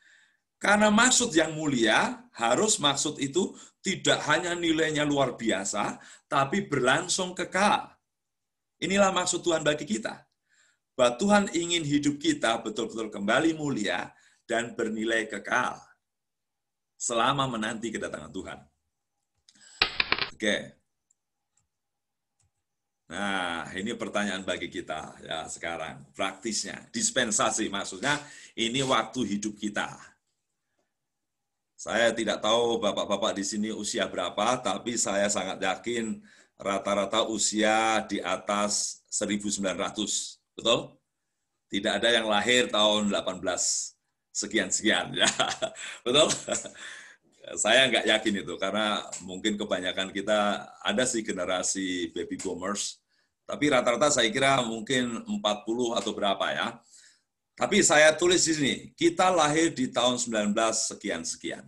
Karena maksud yang mulia, harus maksud itu tidak hanya nilainya luar biasa, tapi berlangsung kekal. Inilah maksud Tuhan bagi kita. Bahwa Tuhan ingin hidup kita betul-betul kembali mulia dan bernilai kekal selama menanti kedatangan Tuhan. Oke. Nah, ini pertanyaan bagi kita ya sekarang. Praktisnya, dispensasi maksudnya ini waktu hidup kita. Saya tidak tahu Bapak-bapak di sini usia berapa, tapi saya sangat yakin rata-rata usia di atas 1900. Betul? Tidak ada yang lahir tahun 18 sekian-sekian. Ya. Betul? Saya nggak yakin itu, karena mungkin kebanyakan kita ada sih generasi baby boomers, tapi rata-rata saya kira mungkin 40 atau berapa ya. Tapi saya tulis di sini, kita lahir di tahun 19 sekian-sekian.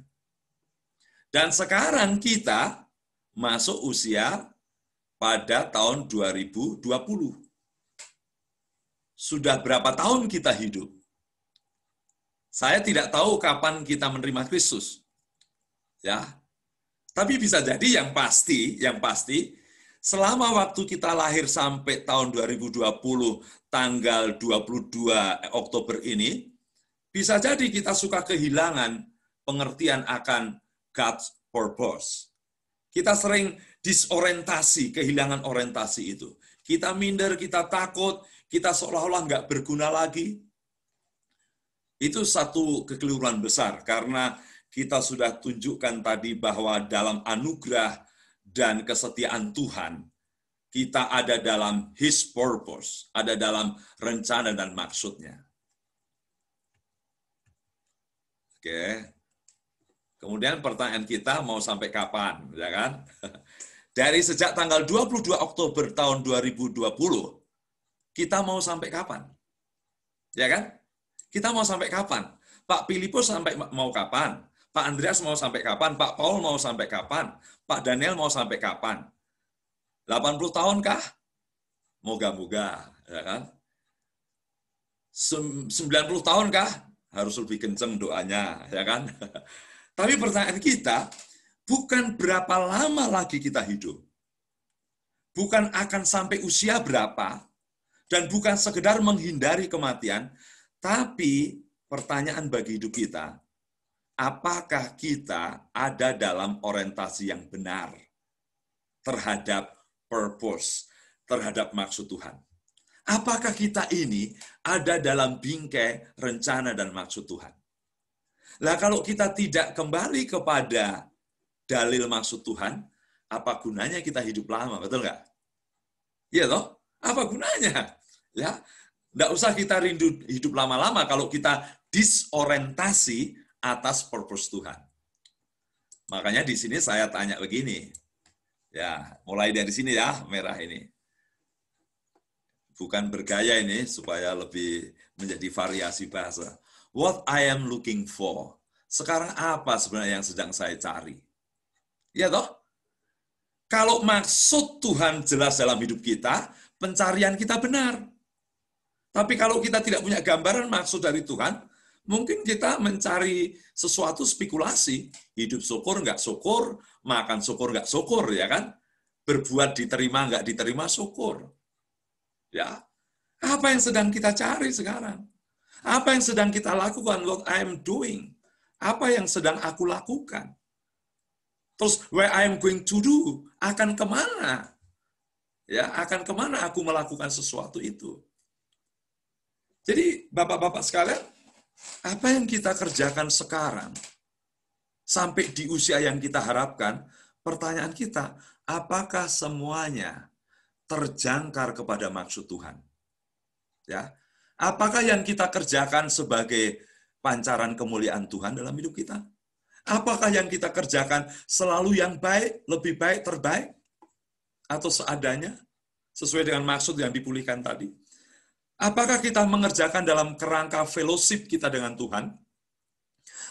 Dan sekarang kita masuk usia pada tahun 2020. Sudah berapa tahun kita hidup? Saya tidak tahu kapan kita menerima Kristus. Ya. Tapi bisa jadi yang pasti selama waktu kita lahir sampai tahun 2020 tanggal 22 Oktober ini, bisa jadi kita suka kehilangan pengertian akan God's purpose. Kita sering disorientasi, kehilangan orientasi itu. Kita minder, kita takut, kita seolah-olah nggak berguna lagi. Itu satu kekeliruan besar, karena kita sudah tunjukkan tadi bahwa dalam anugerah dan kesetiaan Tuhan, kita ada dalam His purpose, ada dalam rencana dan maksudnya. Oke. Kemudian pertanyaan kita mau sampai kapan, ya kan? Dari sejak tanggal 22 Oktober tahun 2020, kita mau sampai kapan? Ya kan? Kita mau sampai kapan? Pak Filipus sampai mau kapan? Pak Andreas mau sampai kapan? Pak Paul mau sampai kapan? Pak Daniel mau sampai kapan? 80 tahun kah? Moga-moga, ya kan? 90 tahun kah? Harus lebih kenceng doanya, ya kan? Tapi pertanyaan kita, bukan berapa lama lagi kita hidup. Bukan akan sampai usia berapa, dan bukan sekedar menghindari kematian, tapi pertanyaan bagi hidup kita, apakah kita ada dalam orientasi yang benar terhadap purpose, terhadap maksud Tuhan? Apakah kita ini ada dalam bingkai rencana dan maksud Tuhan? Lah kalau kita tidak kembali kepada dalil maksud Tuhan, apa gunanya kita hidup lama, betul nggak? Iya toh? Apa gunanya? Ya, nggak usah kita rindu hidup lama-lama kalau kita disorientasi atas purpose Tuhan. Makanya di sini saya tanya begini, ya, mulai dari sini ya, merah ini. Bukan bergaya ini, supaya lebih menjadi variasi bahasa. What I am looking for. Sekarang apa sebenarnya yang sedang saya cari? Ya toh? Kalau maksud Tuhan jelas dalam hidup kita, pencarian kita benar. Tapi kalau kita tidak punya gambaran maksud dari Tuhan, mungkin kita mencari sesuatu spekulasi. Hidup syukur, nggak syukur, makan syukur, nggak syukur, ya kan? Berbuat diterima, nggak diterima, syukur. Ya, apa yang sedang kita cari sekarang? Apa yang sedang kita lakukan? What I am doing. Apa yang sedang aku lakukan? Terus, where I am going to do? Akan kemana? Ya, akan kemana aku melakukan sesuatu itu? Jadi, Bapak-bapak sekalian, apa yang kita kerjakan sekarang, sampai di usia yang kita harapkan, pertanyaan kita, apakah semuanya terjangkar kepada maksud Tuhan? Ya, Apakah yang kita kerjakan sebagai pancaran kemuliaan Tuhan dalam hidup kita? Apakah yang kita kerjakan selalu yang baik, lebih baik, terbaik? Atau seadanya, sesuai dengan maksud yang dipulihkan tadi? Apakah kita mengerjakan dalam kerangka fellowship kita dengan Tuhan?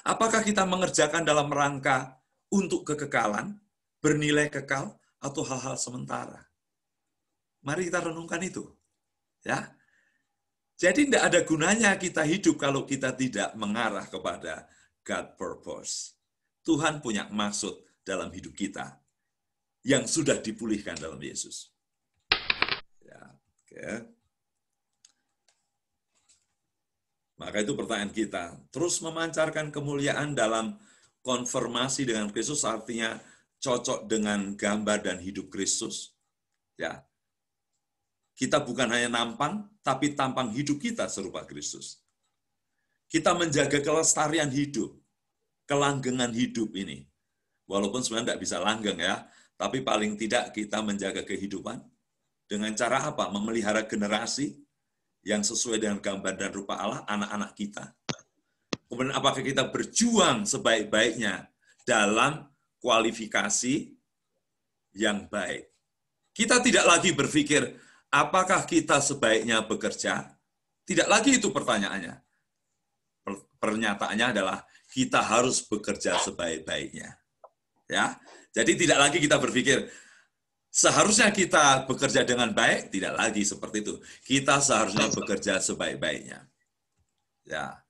Apakah kita mengerjakan dalam rangka untuk kekekalan, bernilai kekal, atau hal-hal sementara? Mari kita renungkan itu. Ya. Jadi tidak ada gunanya kita hidup kalau kita tidak mengarah kepada God purpose. Tuhan punya maksud dalam hidup kita yang sudah dipulihkan dalam Yesus. Ya, oke. Maka itu pertanyaan kita. Terus memancarkan kemuliaan dalam konfirmasi dengan Kristus, artinya cocok dengan gambar dan hidup Kristus. Ya. Kita bukan hanya nampang, tapi tampang hidup kita serupa Kristus. Kita menjaga kelestarian hidup, kelanggengan hidup ini. Walaupun sebenarnya tidak bisa langgeng ya, tapi paling tidak kita menjaga kehidupan. Dengan cara apa? Memelihara generasi yang sesuai dengan gambar dan rupa Allah, anak-anak kita. Kemudian apakah kita berjuang sebaik-baiknya dalam kualifikasi yang baik. Kita tidak lagi berpikir, apakah kita sebaiknya bekerja? Tidak lagi itu pertanyaannya. Pernyataannya adalah kita harus bekerja sebaik-baiknya. Ya, jadi tidak lagi kita berpikir seharusnya kita bekerja dengan baik, tidak lagi seperti itu. Kita seharusnya bekerja sebaik-baiknya. Ya.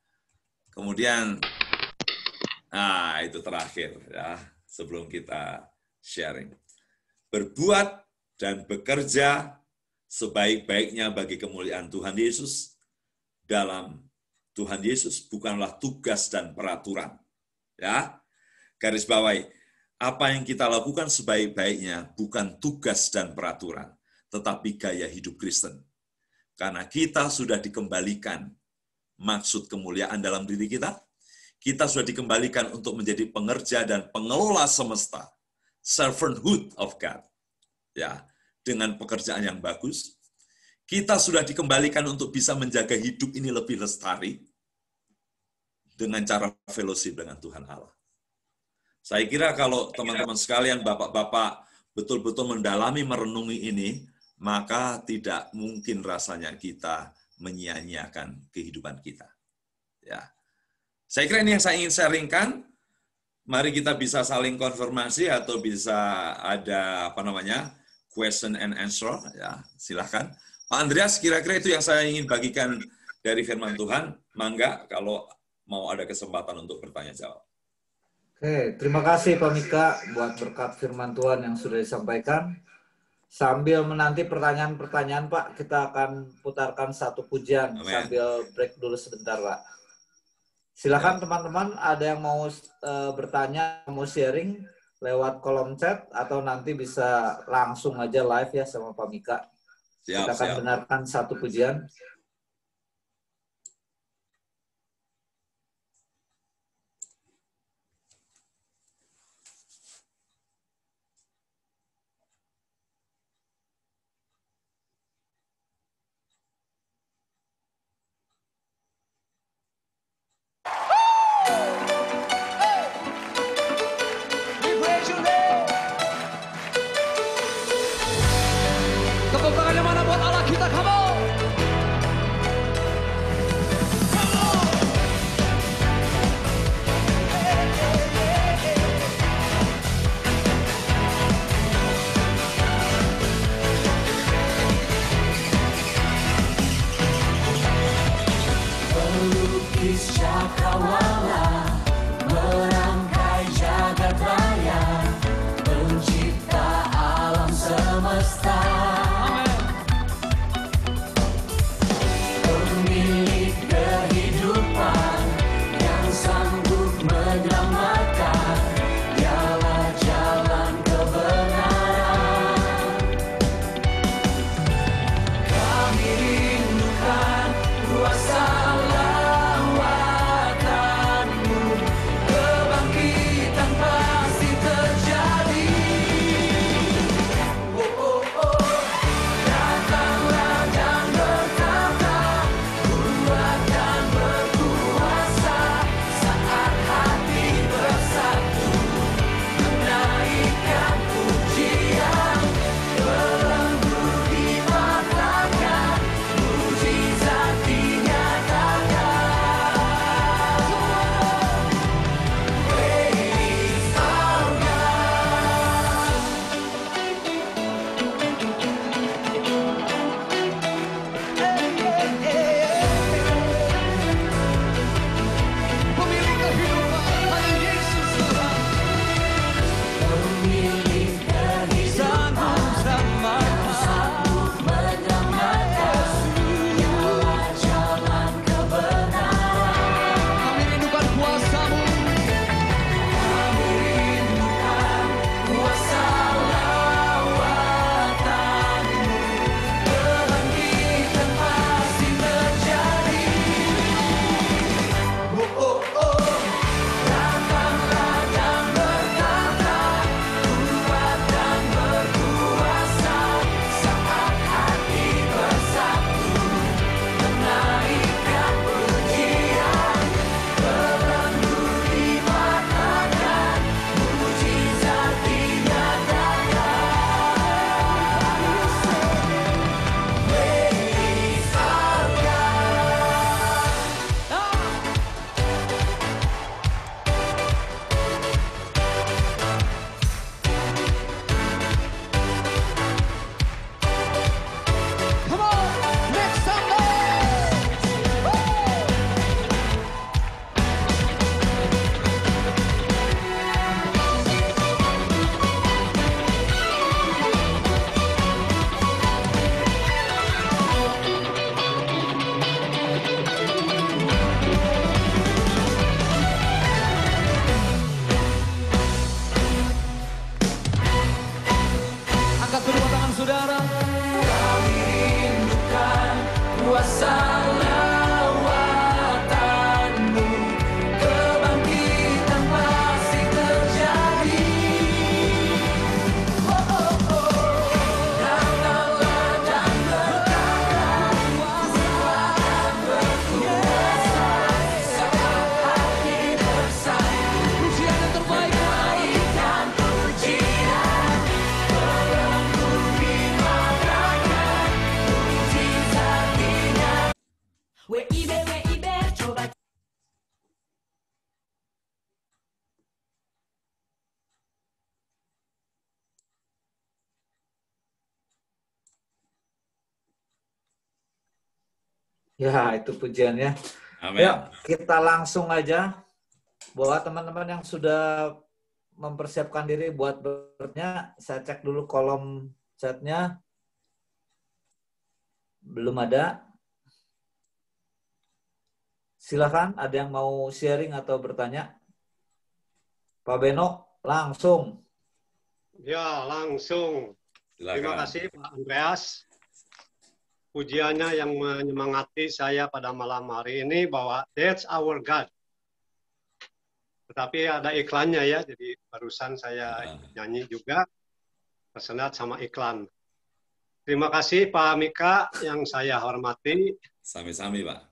Kemudian itu terakhir ya, sebelum kita sharing. Berbuat dan bekerja sebaik-baiknya bagi kemuliaan Tuhan Yesus dalam Tuhan Yesus bukanlah tugas dan peraturan. Ya, garis bawahi, apa yang kita lakukan sebaik-baiknya bukan tugas dan peraturan, tetapi gaya hidup Kristen. Karena kita sudah dikembalikan maksud kemuliaan dalam diri kita, kita sudah dikembalikan untuk menjadi pengerja dan pengelola semesta, servanthood of God. Ya, dengan pekerjaan yang bagus, kita sudah dikembalikan untuk bisa menjaga hidup ini lebih lestari dengan cara fellowship dengan Tuhan Allah. Saya kira kalau teman-teman sekalian, bapak-bapak betul-betul mendalami, merenungi ini, maka tidak mungkin rasanya kita menyia-nyiakan kehidupan kita. Ya, saya kira ini yang saya ingin sharingkan. Mari kita bisa saling konfirmasi atau bisa ada question and answer. Ya, silakan. Pak Andreas, kira-kira itu yang saya ingin bagikan dari firman Tuhan. Mangga kalau mau ada kesempatan untuk bertanya jawab. Oke, terima kasih Pak Mika buat berkat firman Tuhan yang sudah disampaikan. Sambil menanti pertanyaan-pertanyaan Pak, kita akan putarkan satu pujian. Amen. Sambil break dulu sebentar Pak. Silakan teman-teman, ada yang mau bertanya, mau sharing lewat kolom chat, atau nanti bisa langsung aja live ya sama Pak Mika. Kita akan dengarkan satu pujian. Angkat kedua tangan saudara. Kami rindukan kuasa lawatan-Mu, kebangkitan pasti terjadi. Oh, oh, oh. Datanglah dan berkata, Tuhan berkuasa, segala hati bersatu. Pujian yang terbaik, naikkan pujian, melengkapi madrakan, mujizatnya. WIB, coba. Ya, itu pujiannya. Amin. Ya, kita langsung aja. Buat teman-teman yang sudah mempersiapkan diri buat bertanya, saya cek dulu kolom chatnya. Belum ada. Silakan, ada yang mau sharing atau bertanya? Pak Beno, langsung. Ya, langsung. Terima Silakan. kasih Pak Andreas. Pujiannya yang menyemangati saya pada malam hari ini bahwa that's our God. Tetapi ada iklannya ya, jadi barusan saya nyanyi juga, tersendat sama iklan. Terima kasih Pak Mika yang saya hormati. Sami-sami, Pak.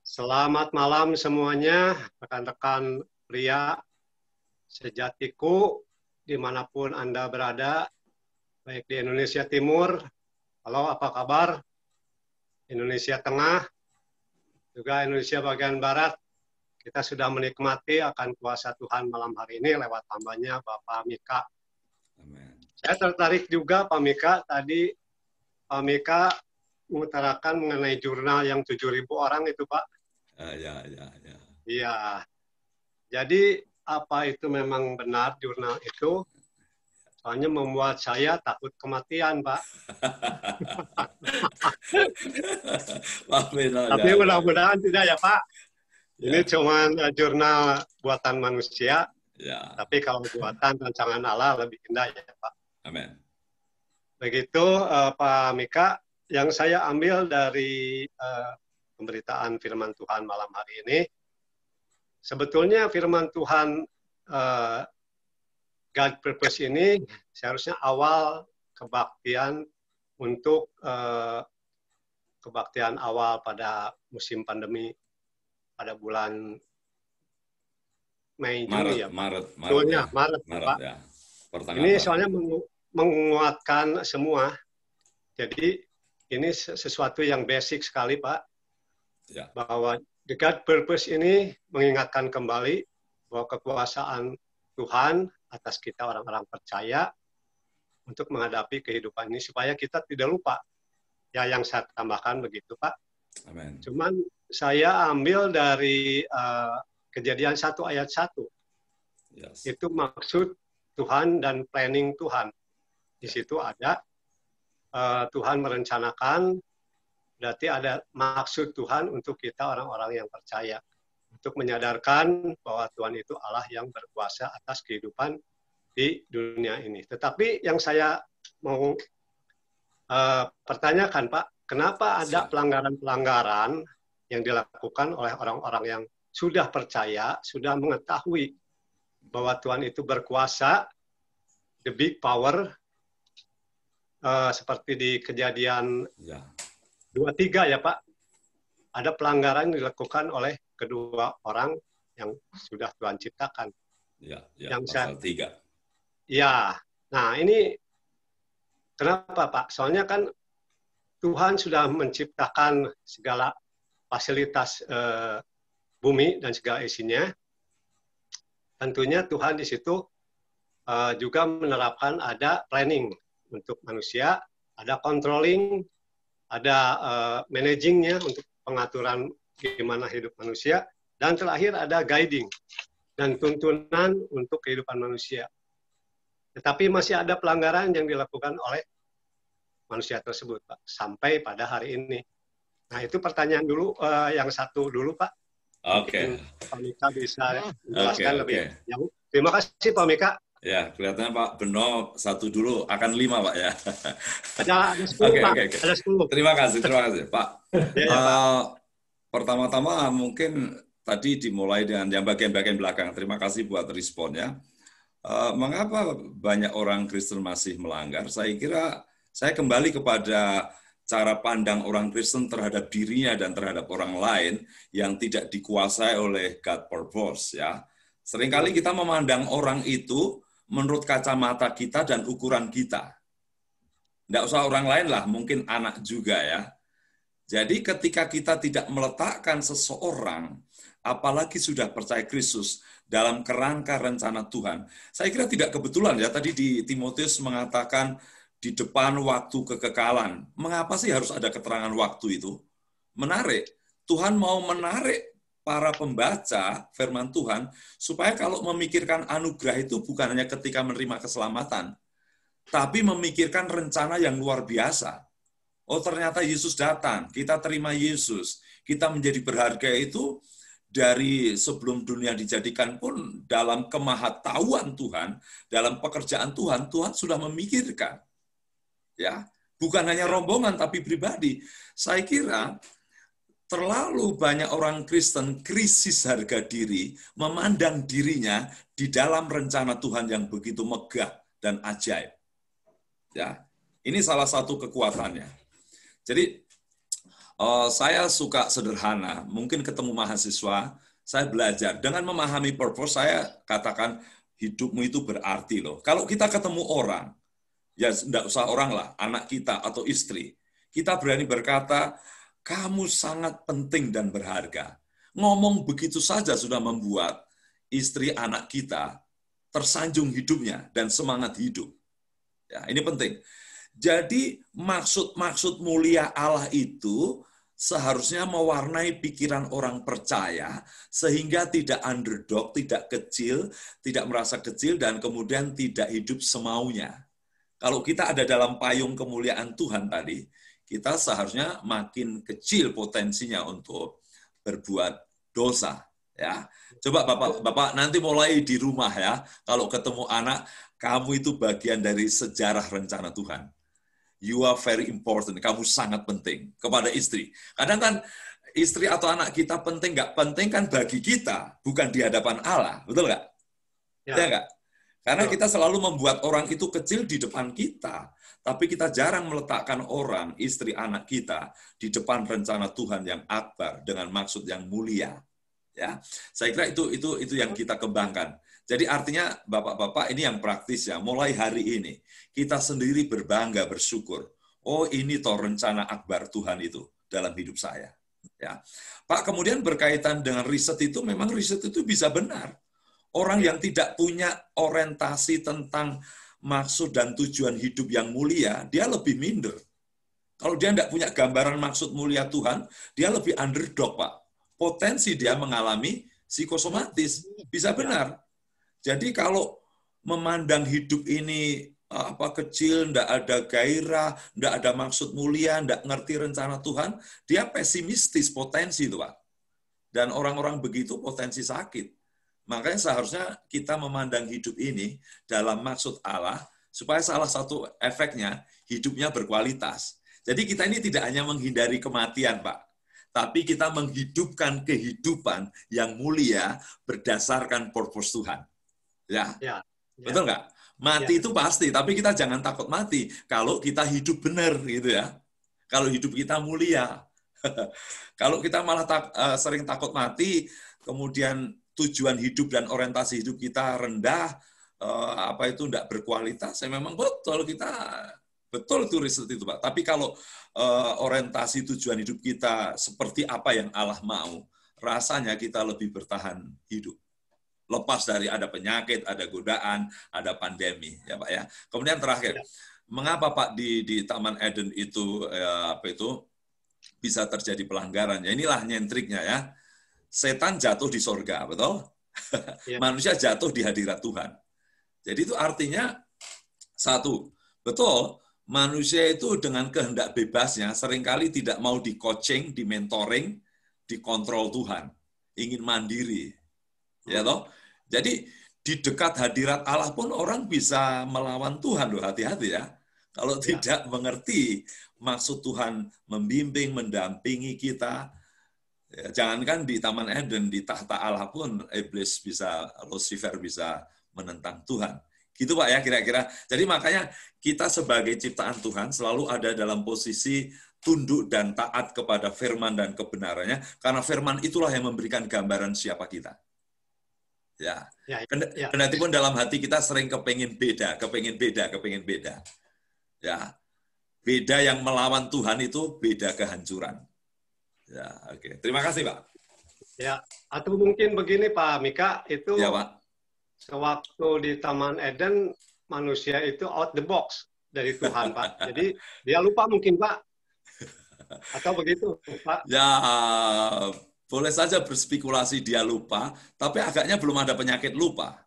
Selamat malam semuanya, rekan-rekan pria sejatiku, dimanapun Anda berada, baik di Indonesia Timur, halo apa kabar? Indonesia Tengah, juga Indonesia bagian Barat, kita sudah menikmati akan kuasa Tuhan malam hari ini lewat hambanya Bapak Mika. Amin. Saya tertarik juga Pak Mika, tadi Pak Mika mengutarakan mengenai jurnal yang 7.000 orang itu Pak. Ya. Iya, jadi apa itu memang benar jurnal itu? Soalnya membuat saya takut kematian, Pak. Tapi mudah-mudahan tidak ya, Pak. Ini cuma jurnal buatan manusia. Ya. Tapi kalau buatan rancangan Allah lebih indah ya, Pak. Amin. Begitu, Pak Mika, yang saya ambil dari pemberitaan firman Tuhan malam hari ini, sebetulnya firman Tuhan God Purpose ini seharusnya awal kebaktian untuk kebaktian awal pada musim pandemi pada bulan Mei Juni ya. Maret Pak. Ya. Ini soalnya menguatkan semua. Jadi ini sesuatu yang basic sekali Pak. Ya. Bahwa the God Purpose ini mengingatkan kembali bahwa kekuasaan Tuhan atas kita orang-orang percaya untuk menghadapi kehidupan ini supaya kita tidak lupa. Ya yang saya tambahkan begitu Pak. Amin. Cuman saya ambil dari Kejadian 1 ayat 1. Yes. Itu maksud Tuhan dan planning Tuhan. Di situ ada Tuhan merencanakan, berarti ada maksud Tuhan untuk kita orang-orang yang percaya. Untuk menyadarkan bahwa Tuhan itu Allah yang berkuasa atas kehidupan di dunia ini. Tetapi yang saya mau pertanyakan, Pak, kenapa ada pelanggaran-pelanggaran yang dilakukan oleh orang-orang yang sudah percaya, sudah mengetahui bahwa Tuhan itu berkuasa, the big power, seperti di Kejadian 23 ya Pak, ada pelanggaran yang dilakukan oleh kedua orang yang sudah Tuhan ciptakan. Ya, yang pasal 3. Ya, nah ini kenapa Pak? Soalnya kan Tuhan sudah menciptakan segala fasilitas bumi dan segala isinya. Tentunya Tuhan di situ juga menerapkan ada planning untuk manusia, ada controlling, ada managingnya untuk pengaturan gimana hidup manusia, dan terakhir ada guiding dan tuntunan untuk kehidupan manusia. Tetapi masih ada pelanggaran yang dilakukan oleh manusia tersebut, Pak, sampai pada hari ini. Nah, itu pertanyaan dulu, yang satu dulu, Pak. Oke. Pak Mika bisa menjelaskan lebih jauh. Terima kasih, Pak Mika. Ya, kelihatannya Pak Beno 1 dulu, akan 5 Pak ya. Ada 10 Oke, Pak, oke. ada 10. Terima kasih Pak. Ya, ya, Pak. Pertama-tama mungkin tadi dimulai dengan yang bagian-bagian belakang. Terima kasih buat responnya. Mengapa banyak orang Kristen masih melanggar? Saya kira saya kembali kepada cara pandang orang Kristen terhadap dirinya dan terhadap orang lain yang tidak dikuasai oleh God purpose ya. Seringkali kita memandang orang itu menurut kacamata kita dan ukuran kita. Tidak usah orang lain lah, mungkin anak juga ya. Jadi ketika kita tidak meletakkan seseorang, apalagi sudah percaya Kristus dalam kerangka rencana Tuhan, saya kira tidak kebetulan ya, tadi di Timotius mengatakan di depan waktu kekekalan. Mengapa sih harus ada keterangan waktu itu? Menarik. Tuhan mau menarik para pembaca firman Tuhan, supaya kalau memikirkan anugerah itu bukan hanya ketika menerima keselamatan, tapi memikirkan rencana yang luar biasa. Oh ternyata Yesus datang, kita terima Yesus, kita menjadi berharga itu dari sebelum dunia dijadikan pun dalam kemahatauan Tuhan, dalam pekerjaan Tuhan, Tuhan sudah memikirkan. Ya, bukan hanya rombongan tapi pribadi. Saya kira terlalu banyak orang Kristen krisis harga diri, memandang dirinya di dalam rencana Tuhan yang begitu megah dan ajaib. Ya, ini salah satu kekuatannya. Jadi saya suka sederhana, mungkin ketemu mahasiswa, saya belajar. Dengan memahami purpose, saya katakan hidupmu itu berarti loh. Kalau kita ketemu orang, ya tidak usah orang lah, anak kita atau istri, kita berani berkata, kamu sangat penting dan berharga. Ngomong begitu saja sudah membuat istri anak kita tersanjung hidupnya dan semangat hidup. Ya, ini penting. Jadi maksud mulia Allah itu seharusnya mewarnai pikiran orang percaya sehingga tidak underdog, tidak kecil, tidak merasa kecil dan kemudian tidak hidup semaunya. Kalau kita ada dalam payung kemuliaan Tuhan tadi, kita seharusnya makin kecil potensinya untuk berbuat dosa. Ya, coba Bapak nanti mulai di rumah ya, kalau ketemu anak, kamu itu bagian dari sejarah rencana Tuhan. You are very important, kamu sangat penting kepada istri. Kadang kan istri atau anak kita penting, nggak penting kan bagi kita, bukan di hadapan Allah, betul nggak? Ya nggak? Karena kita selalu membuat orang itu kecil di depan kita, tapi kita jarang meletakkan orang, istri, anak kita di depan rencana Tuhan yang akbar dengan maksud yang mulia. Ya, saya kira itu yang kita kembangkan. Jadi artinya Bapak-bapak ini yang praktis ya, mulai hari ini kita sendiri berbangga, bersyukur. Oh ini toh rencana akbar Tuhan itu dalam hidup saya. Ya, Pak, kemudian berkaitan dengan riset itu, memang riset itu bisa benar. Orang yang tidak punya orientasi tentang maksud dan tujuan hidup yang mulia, dia lebih minder. Kalau dia tidak punya gambaran maksud mulia Tuhan, dia lebih underdog, Pak. Potensi dia mengalami psikosomatis. Bisa benar. Jadi kalau memandang hidup ini kecil, tidak ada gairah, tidak ada maksud mulia, tidak ngerti rencana Tuhan, dia pesimistis potensi itu, Pak. Dan orang-orang begitu potensi sakit. Makanya seharusnya kita memandang hidup ini dalam maksud Allah, supaya salah satu efeknya hidupnya berkualitas. Jadi kita ini tidak hanya menghindari kematian, Pak, tapi kita menghidupkan kehidupan yang mulia berdasarkan purpose Tuhan. Ya, betul nggak? Mati itu pasti, tapi kita jangan takut mati kalau kita hidup benar, gitu ya. Kalau hidup kita mulia. Kalau kita malah sering takut mati, kemudian tujuan hidup dan orientasi hidup kita rendah, tidak berkualitas, ya memang betul itu riset itu, Pak. Tapi kalau orientasi tujuan hidup kita seperti apa yang Allah mau, rasanya kita lebih bertahan hidup. Lepas dari ada penyakit, ada godaan, ada pandemi, ya Pak ya. Kemudian terakhir, mengapa Pak di Taman Eden itu bisa terjadi pelanggaran? Ya inilah nyentriknya ya. Setan jatuh di sorga, betul? Manusia jatuh di hadirat Tuhan. Jadi itu artinya satu, betul, manusia itu dengan kehendak bebasnya seringkali tidak mau di-coaching, di-mentoring, dikontrol Tuhan. Ingin mandiri. Ya toh? Jadi di dekat hadirat Allah pun orang bisa melawan Tuhan loh, hati-hati ya. Kalau tidak mengerti maksud Tuhan membimbing, mendampingi kita, ya, jangankan di Taman Eden, di tahta Allah pun iblis bisa, Lucifer bisa menentang Tuhan. Gitu Pak ya kira-kira. Jadi makanya kita sebagai ciptaan Tuhan selalu ada dalam posisi tunduk dan taat kepada firman dan kebenarannya, karena firman itulah yang memberikan gambaran siapa kita. Ya, kendati pun dalam hati kita sering kepengin beda. Ya, beda yang melawan Tuhan itu beda kehancuran. Ya, oke. Terima kasih, Pak. Ya, atau mungkin begini Pak Mika, itu Ya, Pak. sewaktu di Taman Eden manusia itu out the box dari Tuhan Pak. Jadi dia lupa mungkin Pak. Atau begitu Pak? Ya, boleh saja berspekulasi dia lupa, tapi agaknya belum ada penyakit lupa.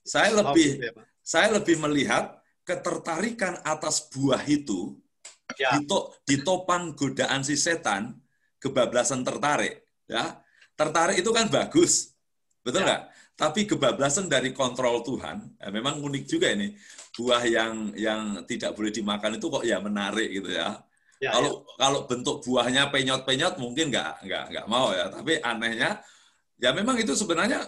Saya lebih melihat ketertarikan atas buah itu ditopang godaan si setan, kebablasan tertarik. Ya, tertarik itu kan bagus, betul nggak? Tapi kebablasan dari kontrol Tuhan, ya memang unik juga ini. Buah yang tidak boleh dimakan itu kok ya menarik gitu ya. Kalau bentuk buahnya penyot-penyot mungkin nggak mau ya, tapi anehnya ya memang itu sebenarnya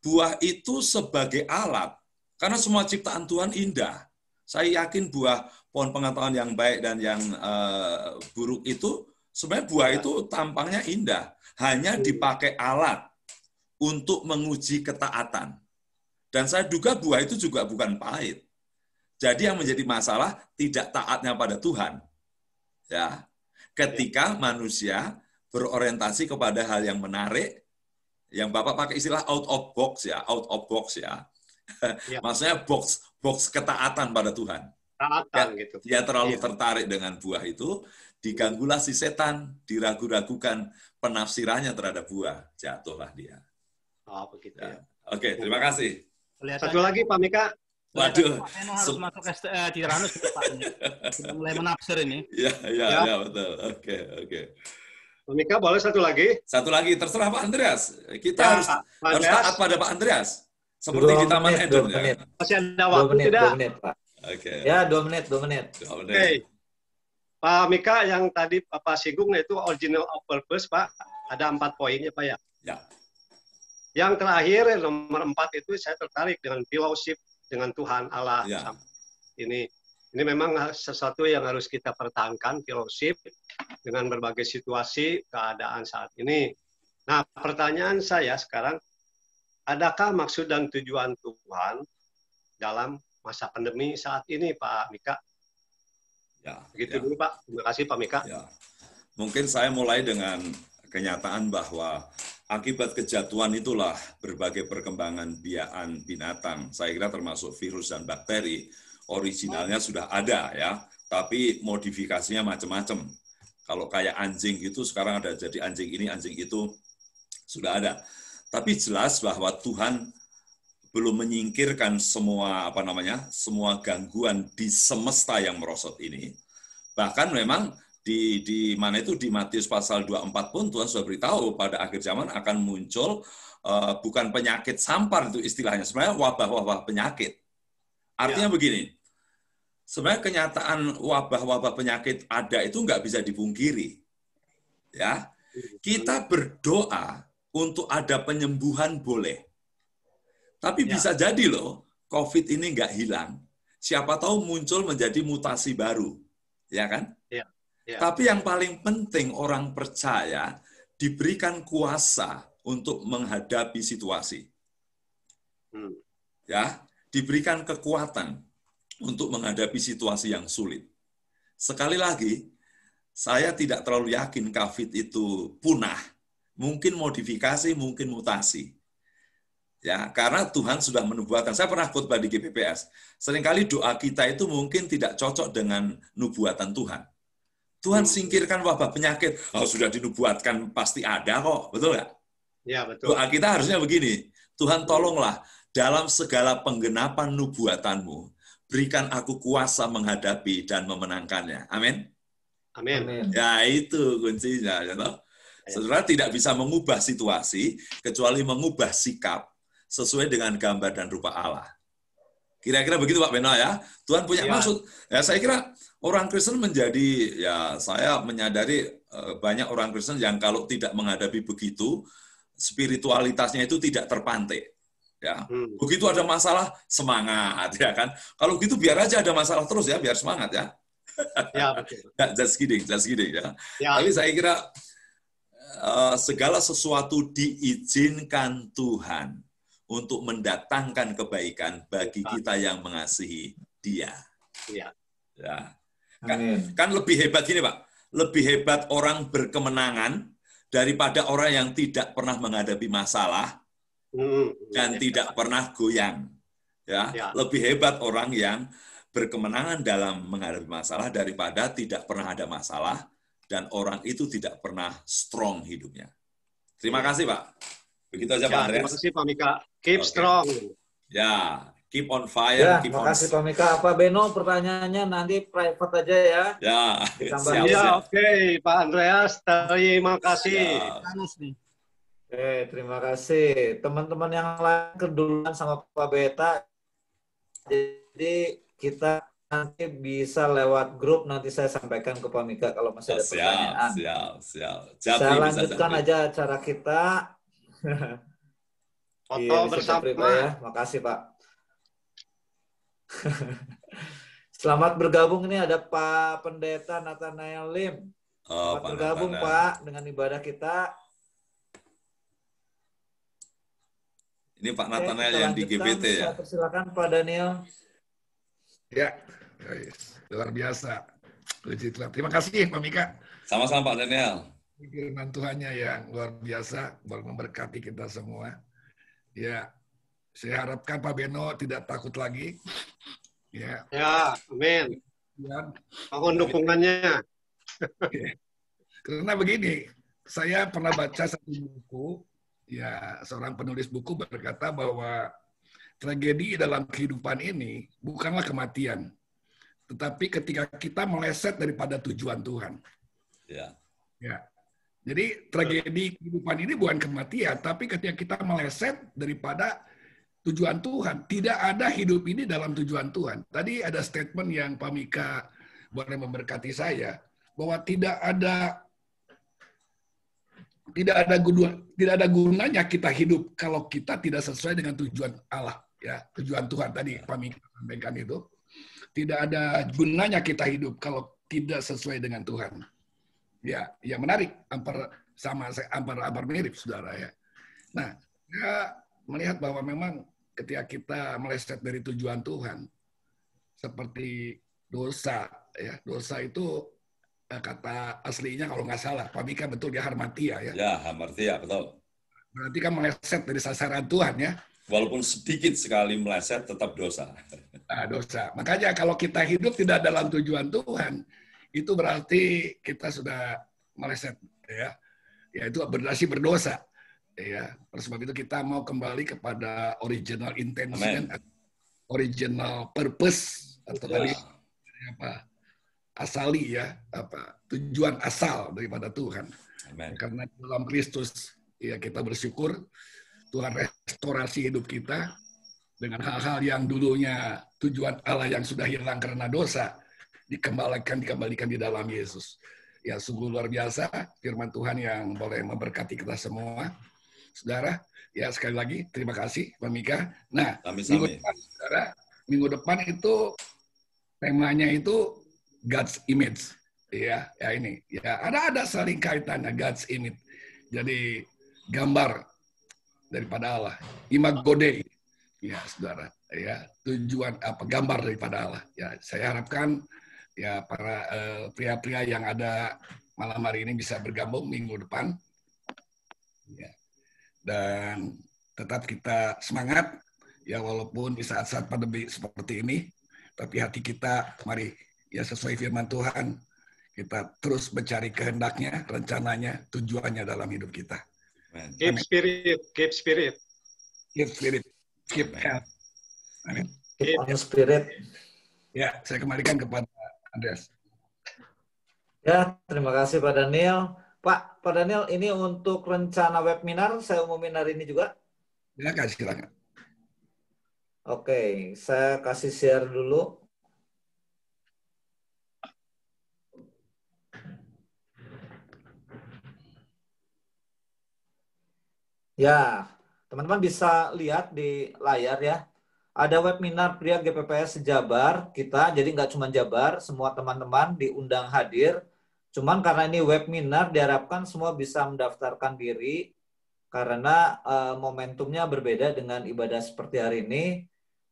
buah itu sebagai alat, karena semua ciptaan Tuhan indah. Saya yakin buah pohon pengetahuan yang baik dan yang buruk itu sebenarnya buah itu tampangnya indah, hanya dipakai alat untuk menguji ketaatan. Dan saya duga buah itu juga bukan pahit. Jadi yang menjadi masalah tidak taatnya pada Tuhan. Ya, ketika manusia berorientasi kepada hal yang menarik, yang Bapak pakai istilah out of box ya. Maksudnya box ketaatan pada Tuhan. Gitu. Dia terlalu tertarik dengan buah itu, diganggulah si setan, diragu-ragukan penafsirannya terhadap buah, jatuhlah dia. Oh, begitu ya. Oke, terima kasih. Satu lagi Pak Mika. Waduh, harus masuk Tiranus Pak. Sudah mulai menafsir ini. Ya, betul. Oke. Pak Mika, boleh satu lagi? Satu lagi, terserah Pak Andreas. Kita harus taat pada Pak Andreas. Seperti di Taman Eden. Ya. Masih ada waktu tidak? 2 menit, Pak. Oke. Ya, 2 menit. Oke. Pak Mika, yang tadi Bapak singgung itu original of purpose, Pak. Ada 4 poinnya, Pak ya? Ya. Yang terakhir, nomor 4 itu saya tertarik dengan fellowship dengan Tuhan Allah. Ya. Ini memang sesuatu yang harus kita pertahankan, fellowship dengan berbagai situasi keadaan saat ini. Nah, pertanyaan saya sekarang, adakah maksud dan tujuan Tuhan dalam masa pandemi saat ini, Pak Mika? Ya. Begitu dulu, Pak. Terima kasih, Pak Mika. Ya. Mungkin saya mulai dengan kenyataan bahwa akibat kejatuhan itulah berbagai perkembangan biaan binatang. Saya kira termasuk virus dan bakteri. Originalnya sudah ada ya, tapi modifikasinya macam-macam. Kalau kayak anjing itu sekarang ada jadi anjing ini, anjing itu sudah ada. Tapi jelas bahwa Tuhan belum menyingkirkan semua semua gangguan di semesta yang merosot ini. Bahkan memang di mana itu di Matius pasal 24 pun Tuhan sudah beritahu pada akhir zaman akan muncul bukan penyakit sampar itu istilahnya, sebenarnya wabah-wabah penyakit. Artinya begini, sebenarnya kenyataan wabah-wabah penyakit ada itu nggak bisa dipungkiri. Ya, kita berdoa untuk ada penyembuhan boleh, tapi bisa jadi loh COVID ini nggak hilang. Siapa tahu muncul menjadi mutasi baru, ya kan? Ya. Tapi yang paling penting orang percaya diberikan kuasa untuk menghadapi situasi. Ya, diberikan kekuatan untuk menghadapi situasi yang sulit. Sekali lagi, saya tidak terlalu yakin COVID itu punah. Mungkin modifikasi, mungkin mutasi. Ya, karena Tuhan sudah menubuatkan. Saya pernah khotbah di GPPS. Seringkali doa kita itu mungkin tidak cocok dengan nubuatan Tuhan. Tuhan singkirkan wabah penyakit. Oh, sudah dinubuatkan pasti ada kok, betul nggak? Ya, betul. Doa kita harusnya begini, Tuhan tolonglah dalam segala penggenapan nubuatanmu, berikan aku kuasa menghadapi dan memenangkannya. Amin. Amin. Ya itu kuncinya. Saudara tidak bisa mengubah situasi kecuali mengubah sikap. sesuai dengan gambar dan rupa Allah. Kira-kira begitu Pak Beno ya. Tuhan punya Ya. maksud. Ya saya kira orang Kristen menjadi, ya saya menyadari banyak orang Kristen yang kalau tidak menghadapi begitu, spiritualitasnya itu tidak terpantik. Ya, begitu ada masalah semangat ya kan. Kalau gitu biar aja ada masalah terus ya, biar semangat ya. Ya, betul. Just kidding ya. Ya. Tapi saya kira segala sesuatu diizinkan Tuhan untuk mendatangkan kebaikan bagi kita yang mengasihi Dia. Ya. Ya. Amin. Kan lebih hebat gini Pak, lebih hebat orang berkemenangan daripada orang yang tidak pernah menghadapi masalah dan tidak pernah goyang. Ya, Ya. lebih hebat orang yang berkemenangan dalam menghadapi masalah daripada tidak pernah ada masalah dan orang itu tidak pernah strong hidupnya. Terima kasih Pak. Begitu aja Pak Ya, Andreas. terima kasih Pak Mika. Keep Oke. strong. Ya, keep on Ya, fire, keep on. makasih Pak Mika. Pak Beno, pertanyaannya nanti private aja ya. Ya, Ditambah. siap, Ya, siap. oke, Pak Andreas. Terima kasih. Siap. Panas nih. Oke, terima kasih. Teman-teman yang lain keduluan sama Pak Beta. Jadi kita nanti bisa lewat grup, nanti saya sampaikan ke Pak Mika kalau masih ada pertanyaan. Siap. Saya Japri bisa lanjutkan Japri. aja acara kita. Foto Iya, bisa bersama. Japri, Pak ya. Makasih Pak. Selamat bergabung, ini ada Pak Pendeta Nathanael Lim. Oh, Selamat Pak bergabung Nathanael. Pak dengan ibadah kita. Ini Pak Oke, Nathanael kita yang di lanjutkan. GPT ya. Saya persilakan Pak Daniel. Ya, guys, luar biasa. Puji Tuhan. Terima kasih Pak Mika. Sama-sama Pak Daniel. Firman Tuhannya yang luar biasa, memberkati kita semua. Ya, saya harapkan Pak Beno tidak takut lagi. Ya, Ya, amin. dan Mohon dukungannya. karena begini, saya pernah baca satu buku, ya seorang penulis buku berkata bahwa tragedi dalam kehidupan ini bukanlah kematian, tetapi ketika kita meleset daripada tujuan Tuhan. Ya. Ya. Jadi tragedi kehidupan ini bukan kematian, tapi ketika kita meleset daripada tujuan Tuhan. Tidak ada hidup ini dalam tujuan Tuhan. Tadi ada statement yang Pak Mika boleh memberkati saya, bahwa tidak ada gunanya kita hidup kalau kita tidak sesuai dengan tujuan Allah, ya, tujuan Tuhan. Tadi Pak Mika sampaikan itu. Tidak ada gunanya kita hidup kalau tidak sesuai dengan Tuhan. Ya, yang menarik, hampir mirip, saudara ya. Nah, ya, melihat bahwa memang ketika kita meleset dari tujuan Tuhan, seperti dosa, ya, dosa itu kata aslinya kalau nggak salah, Pak Mika betul dia harmatia ya. Ya, hamartia, betul. Berarti kan meleset dari sasaran Tuhan ya. Walaupun sedikit sekali meleset, tetap dosa. Nah, dosa. Makanya kalau kita hidup tidak dalam tujuan Tuhan, itu berarti kita sudah meleset ya. Ya itu berarti berdosa. Ya, oleh sebab itu kita mau kembali kepada original intention, original purpose atau tadi apa? Asali ya, apa? Tujuan asal daripada Tuhan. Amen. Karena dalam Kristus ya kita bersyukur Tuhan restorasi hidup kita dengan hal-hal yang dulunya tujuan Allah yang sudah hilang karena dosa dikembalikan di dalam Yesus. Ya sungguh luar biasa firman Tuhan yang boleh memberkati kita semua. Saudara, ya sekali lagi terima kasih Pak Mika. Nah, Sami-sami. minggu depan itu temanya itu God's image. Ya ini. Ya ada saling kaitannya God's image. Jadi gambar daripada Allah. Imago Dei. Ya, saudara. Ya, tujuan apa gambar daripada Allah. Ya, saya harapkan ya para pria-pria yang ada malam hari ini bisa bergabung minggu depan. Ya. Dan tetap kita semangat ya walaupun di saat-saat pandemi seperti ini, tapi hati kita mari ya sesuai firman Tuhan kita terus mencari kehendaknya, rencananya, tujuannya dalam hidup kita. Amen. Keep spirit, keep spirit. Keep spirit, keep health. Amin. Keep on spirit. Ya, saya kembalikan kepada Andreas. Ya, terima kasih Pak Daniel. Pak Daniel, ini untuk rencana webinar saya umumin hari ini juga. Silakan. Oke, saya kasih share dulu. Ya, teman-teman bisa lihat di layar ya. Ada webinar pria GPPS Jabar kita, jadi nggak cuma Jabar, semua teman-teman diundang hadir. Cuman karena ini webinar, diharapkan semua bisa mendaftarkan diri karena momentumnya berbeda dengan ibadah seperti hari ini.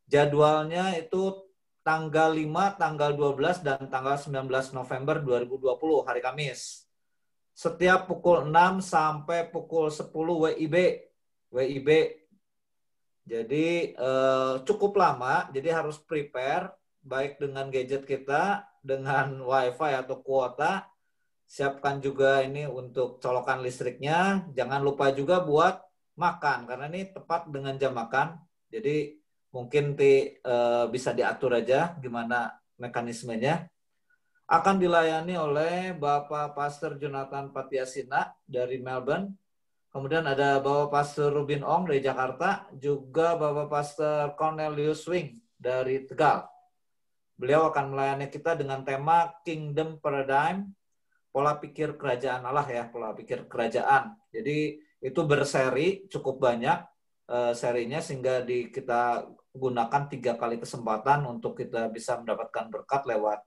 Jadwalnya itu tanggal 5, tanggal 12, dan tanggal 19 November 2020, hari Kamis. Setiap pukul 6 sampai pukul 10 WIB. Jadi cukup lama, jadi harus prepare baik dengan gadget kita, dengan wifi atau kuota. Siapkan juga ini untuk colokan listriknya. Jangan lupa juga buat makan, karena ini tepat dengan jam makan. Jadi mungkin bisa diatur aja gimana mekanismenya. Akan dilayani oleh Bapak Pastor Jonathan Patiasina dari Melbourne. Kemudian ada Bapak Pastor Rubin Ong dari Jakarta, juga Bapak Pastor Cornelius Wing dari Tegal. Beliau akan melayani kita dengan tema Kingdom Paradigm, pola pikir kerajaan Allah ya, pola pikir kerajaan. Jadi itu berseri, cukup banyak serinya, sehingga kita gunakan 3 kali kesempatan untuk kita bisa mendapatkan berkat lewat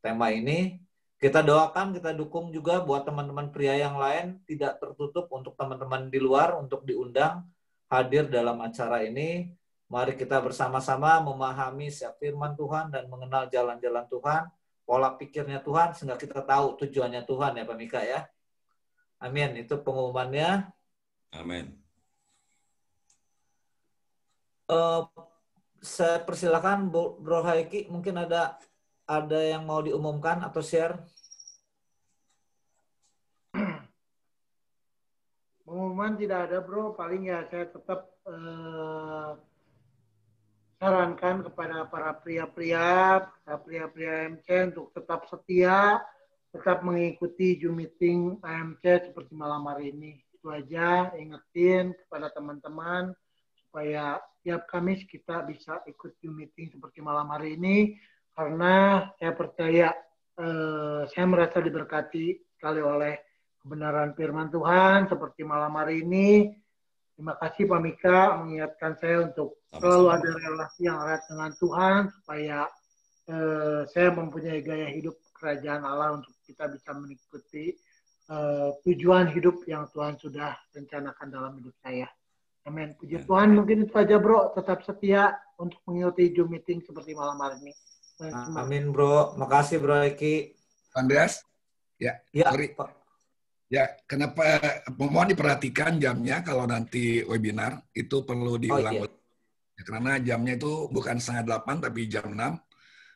tema ini. Kita doakan, kita dukung juga buat teman-teman pria yang lain, tidak tertutup untuk teman-teman di luar untuk diundang hadir dalam acara ini. Mari kita bersama-sama memahami siap firman Tuhan dan mengenal jalan-jalan Tuhan, pola pikirnya Tuhan, sehingga kita tahu tujuannya Tuhan ya Pak Mika ya. Amin. Itu pengumumannya. Amin. Saya persilakan Bro Haiki, mungkin ada yang mau diumumkan atau share? Pengumuman tidak ada bro, paling ya saya tetap sarankan kepada para pria-pria AMC untuk tetap setia, tetap mengikuti Zoom meeting AMC seperti malam hari ini. Itu aja, ingetin kepada teman-teman supaya tiap Kamis kita bisa ikut Zoom meeting seperti malam hari ini, karena saya percaya saya merasa diberkati sekali oleh kebenaran firman Tuhan seperti malam hari ini. Terima kasih Pak Mika mengingatkan saya untuk selalu ada relasi yang erat dengan Tuhan supaya saya mempunyai gaya hidup kerajaan Allah untuk kita bisa mengikuti tujuan hidup yang Tuhan sudah rencanakan dalam hidup saya. Amin. Puji Tuhan, mungkin itu aja bro, tetap setia untuk mengikuti Zoom meeting seperti malam hari ini. Amin bro, makasih bro Eki. Andreas, ya, sorry. Pak. Ya, kenapa mohon diperhatikan jamnya kalau nanti webinar itu perlu diulang. iya. Ya, karena jamnya itu bukan 7:30 tapi jam 6.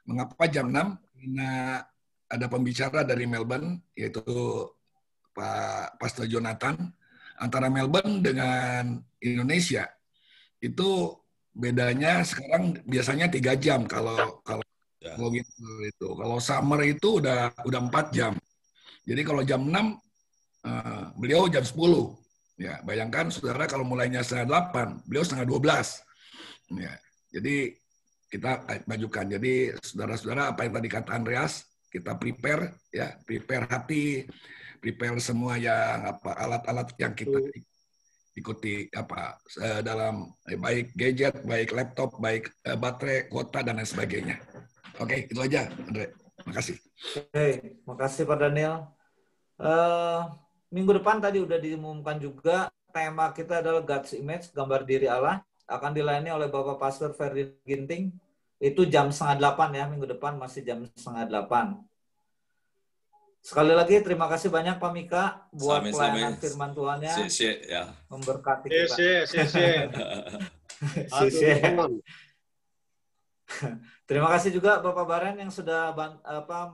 Mengapa jam 6? Karena ada pembicara dari Melbourne, yaitu Pak Pastor Jonathan. Antara Melbourne dengan Indonesia itu bedanya sekarang biasanya 3 jam kalau gitu itu. Kalau summer itu udah 4 jam. Jadi kalau jam 6 beliau jam 10. Ya, bayangkan saudara kalau mulainya 7:30, beliau 11:30. Ya, jadi kita majukan. Jadi saudara-saudara, apa yang tadi kata Andreas, kita prepare ya, prepare hati, prepare semua yang alat-alat yang kita ikuti dalam baik gadget, baik laptop, baik baterai, kuota dan lain sebagainya. Oke, itu aja, Andre. Makasih. Oke, makasih Pak Daniel. Minggu depan tadi udah diumumkan juga, tema kita adalah God's Image, gambar diri Allah. Akan dilayani oleh Bapak Pastor Ferdi Ginting. Itu jam 7:30 ya, minggu depan masih jam 7:30. Sekali lagi terima kasih banyak Pak Mika buat pelayanan firman Tuhannya. Ya. Memberkati kita. Terima kasih juga Bapak Baren yang sudah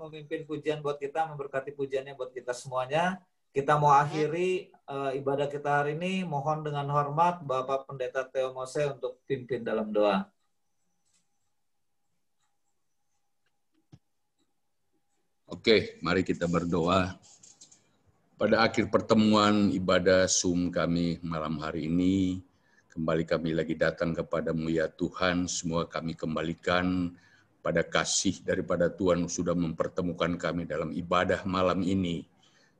memimpin pujian buat kita, memberkati pujiannya buat kita semuanya. Kita mau akhiri ibadah kita hari ini. Mohon dengan hormat Bapak Pendeta Theo Mose untuk pimpin dalam doa. Oke, mari kita berdoa. Pada akhir pertemuan ibadah Zoom kami malam hari ini, Kembali kami lagi datang kepadamu ya Tuhan, semua kami kembalikan pada kasih daripada Tuhan sudah mempertemukan kami dalam ibadah malam ini.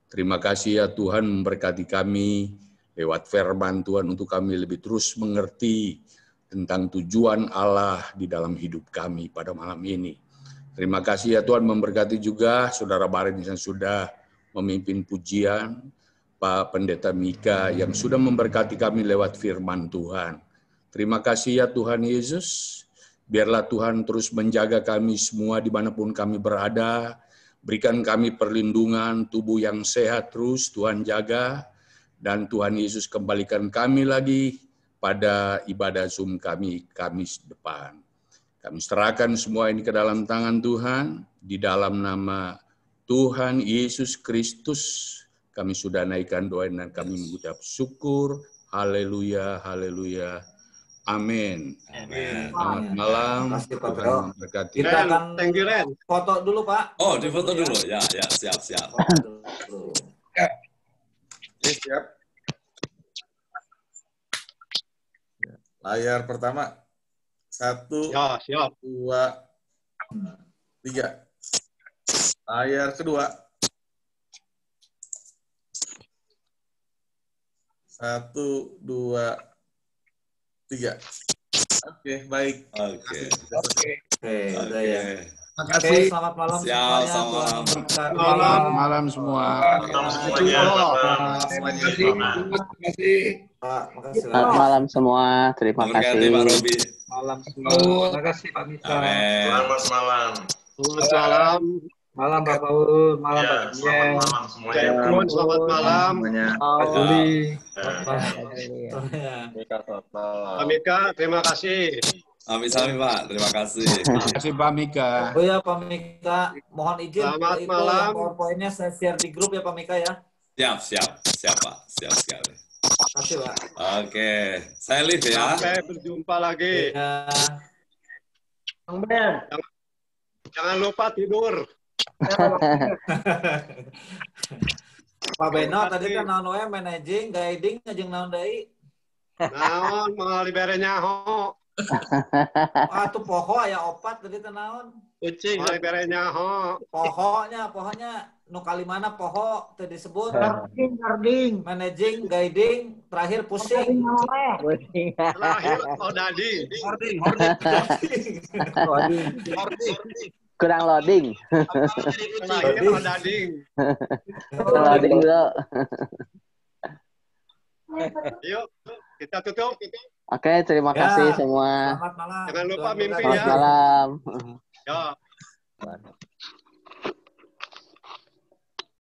Terima kasih ya Tuhan memberkati kami lewat firman Tuhan untuk kami lebih terus mengerti tentang tujuan Allah di dalam hidup kami pada malam ini. Terima kasih ya Tuhan memberkati juga Saudara Barin yang sudah memimpin pujian, Pak Pendeta Mika yang sudah memberkati kami lewat firman Tuhan. Terima kasih ya Tuhan Yesus, biarlah Tuhan terus menjaga kami semua dimanapun kami berada, berikan kami perlindungan, tubuh yang sehat terus Tuhan jaga, dan Tuhan Yesus kembalikan kami lagi pada ibadah Zoom kami Kamis depan. Kami serahkan semua ini ke dalam tangan Tuhan, di dalam nama Tuhan Yesus Kristus, kami sudah naikkan doa dan kami mengucap syukur. Haleluya, haleluya. Amin. Selamat malam. Tuhan memberkati. Kita akan Thank you, Ren. foto dulu, Pak. Oh, difoto dulu. Ya, siap. Siap. Layar pertama. 1, Ya, siap. 2, 3. Layar kedua. 1, 2, 3. Oke, baik. Oke. Udah ya. Terima Oke, kasih. selamat malam Siap, semuanya. selamat Tuhan malam. memberkati. Selamat malam semua. Terima kasih. Pak, makasih. Selamat malam semua. Terima Memberkati kasih. Pak Robi. Malam semua. Paul. Terima kasih Pak Misa. Amin. Selamat malam. Selamat malam. Malam Pak Paul. Malam Pak Ya, selamat Jen. malam semuanya. Teman, selamat malam. Pak Juli. Pak Mika, terima kasih. Amin, Pak. Terima kasih. Terima kasih Pak Mika. Oh ya, Pak Mika, mohon izin Selamat itu malam. yang PowerPoint-nya saya share di grup ya Pak Mika ya. Siap, Pak. Siap sekali. Terima kasih, Pak. Oke, saya live ya. Sampai berjumpa lagi. Ya. Bang Ben. Jangan lupa tidur. Pak Beno tadi kan naon we managing, guiding jeung naon deui? Naon, mengali bere nyaho. Ah tuh poho aya opat tadi teh naon? Kucing, mengali bere nyaho. Pohonya nu kalimana poho teh disebut. Garding. Managing, guiding, terakhir pusing. Terakhir, odading. Hoarding. Kurang loading. Terakhir, odading. Loading dulu. Yuk, kita tutup. Oke, terima Ya. kasih semua. Selamat malam. Jangan lupa Tuhan mimpi memberkati. Selamat malam. Ya.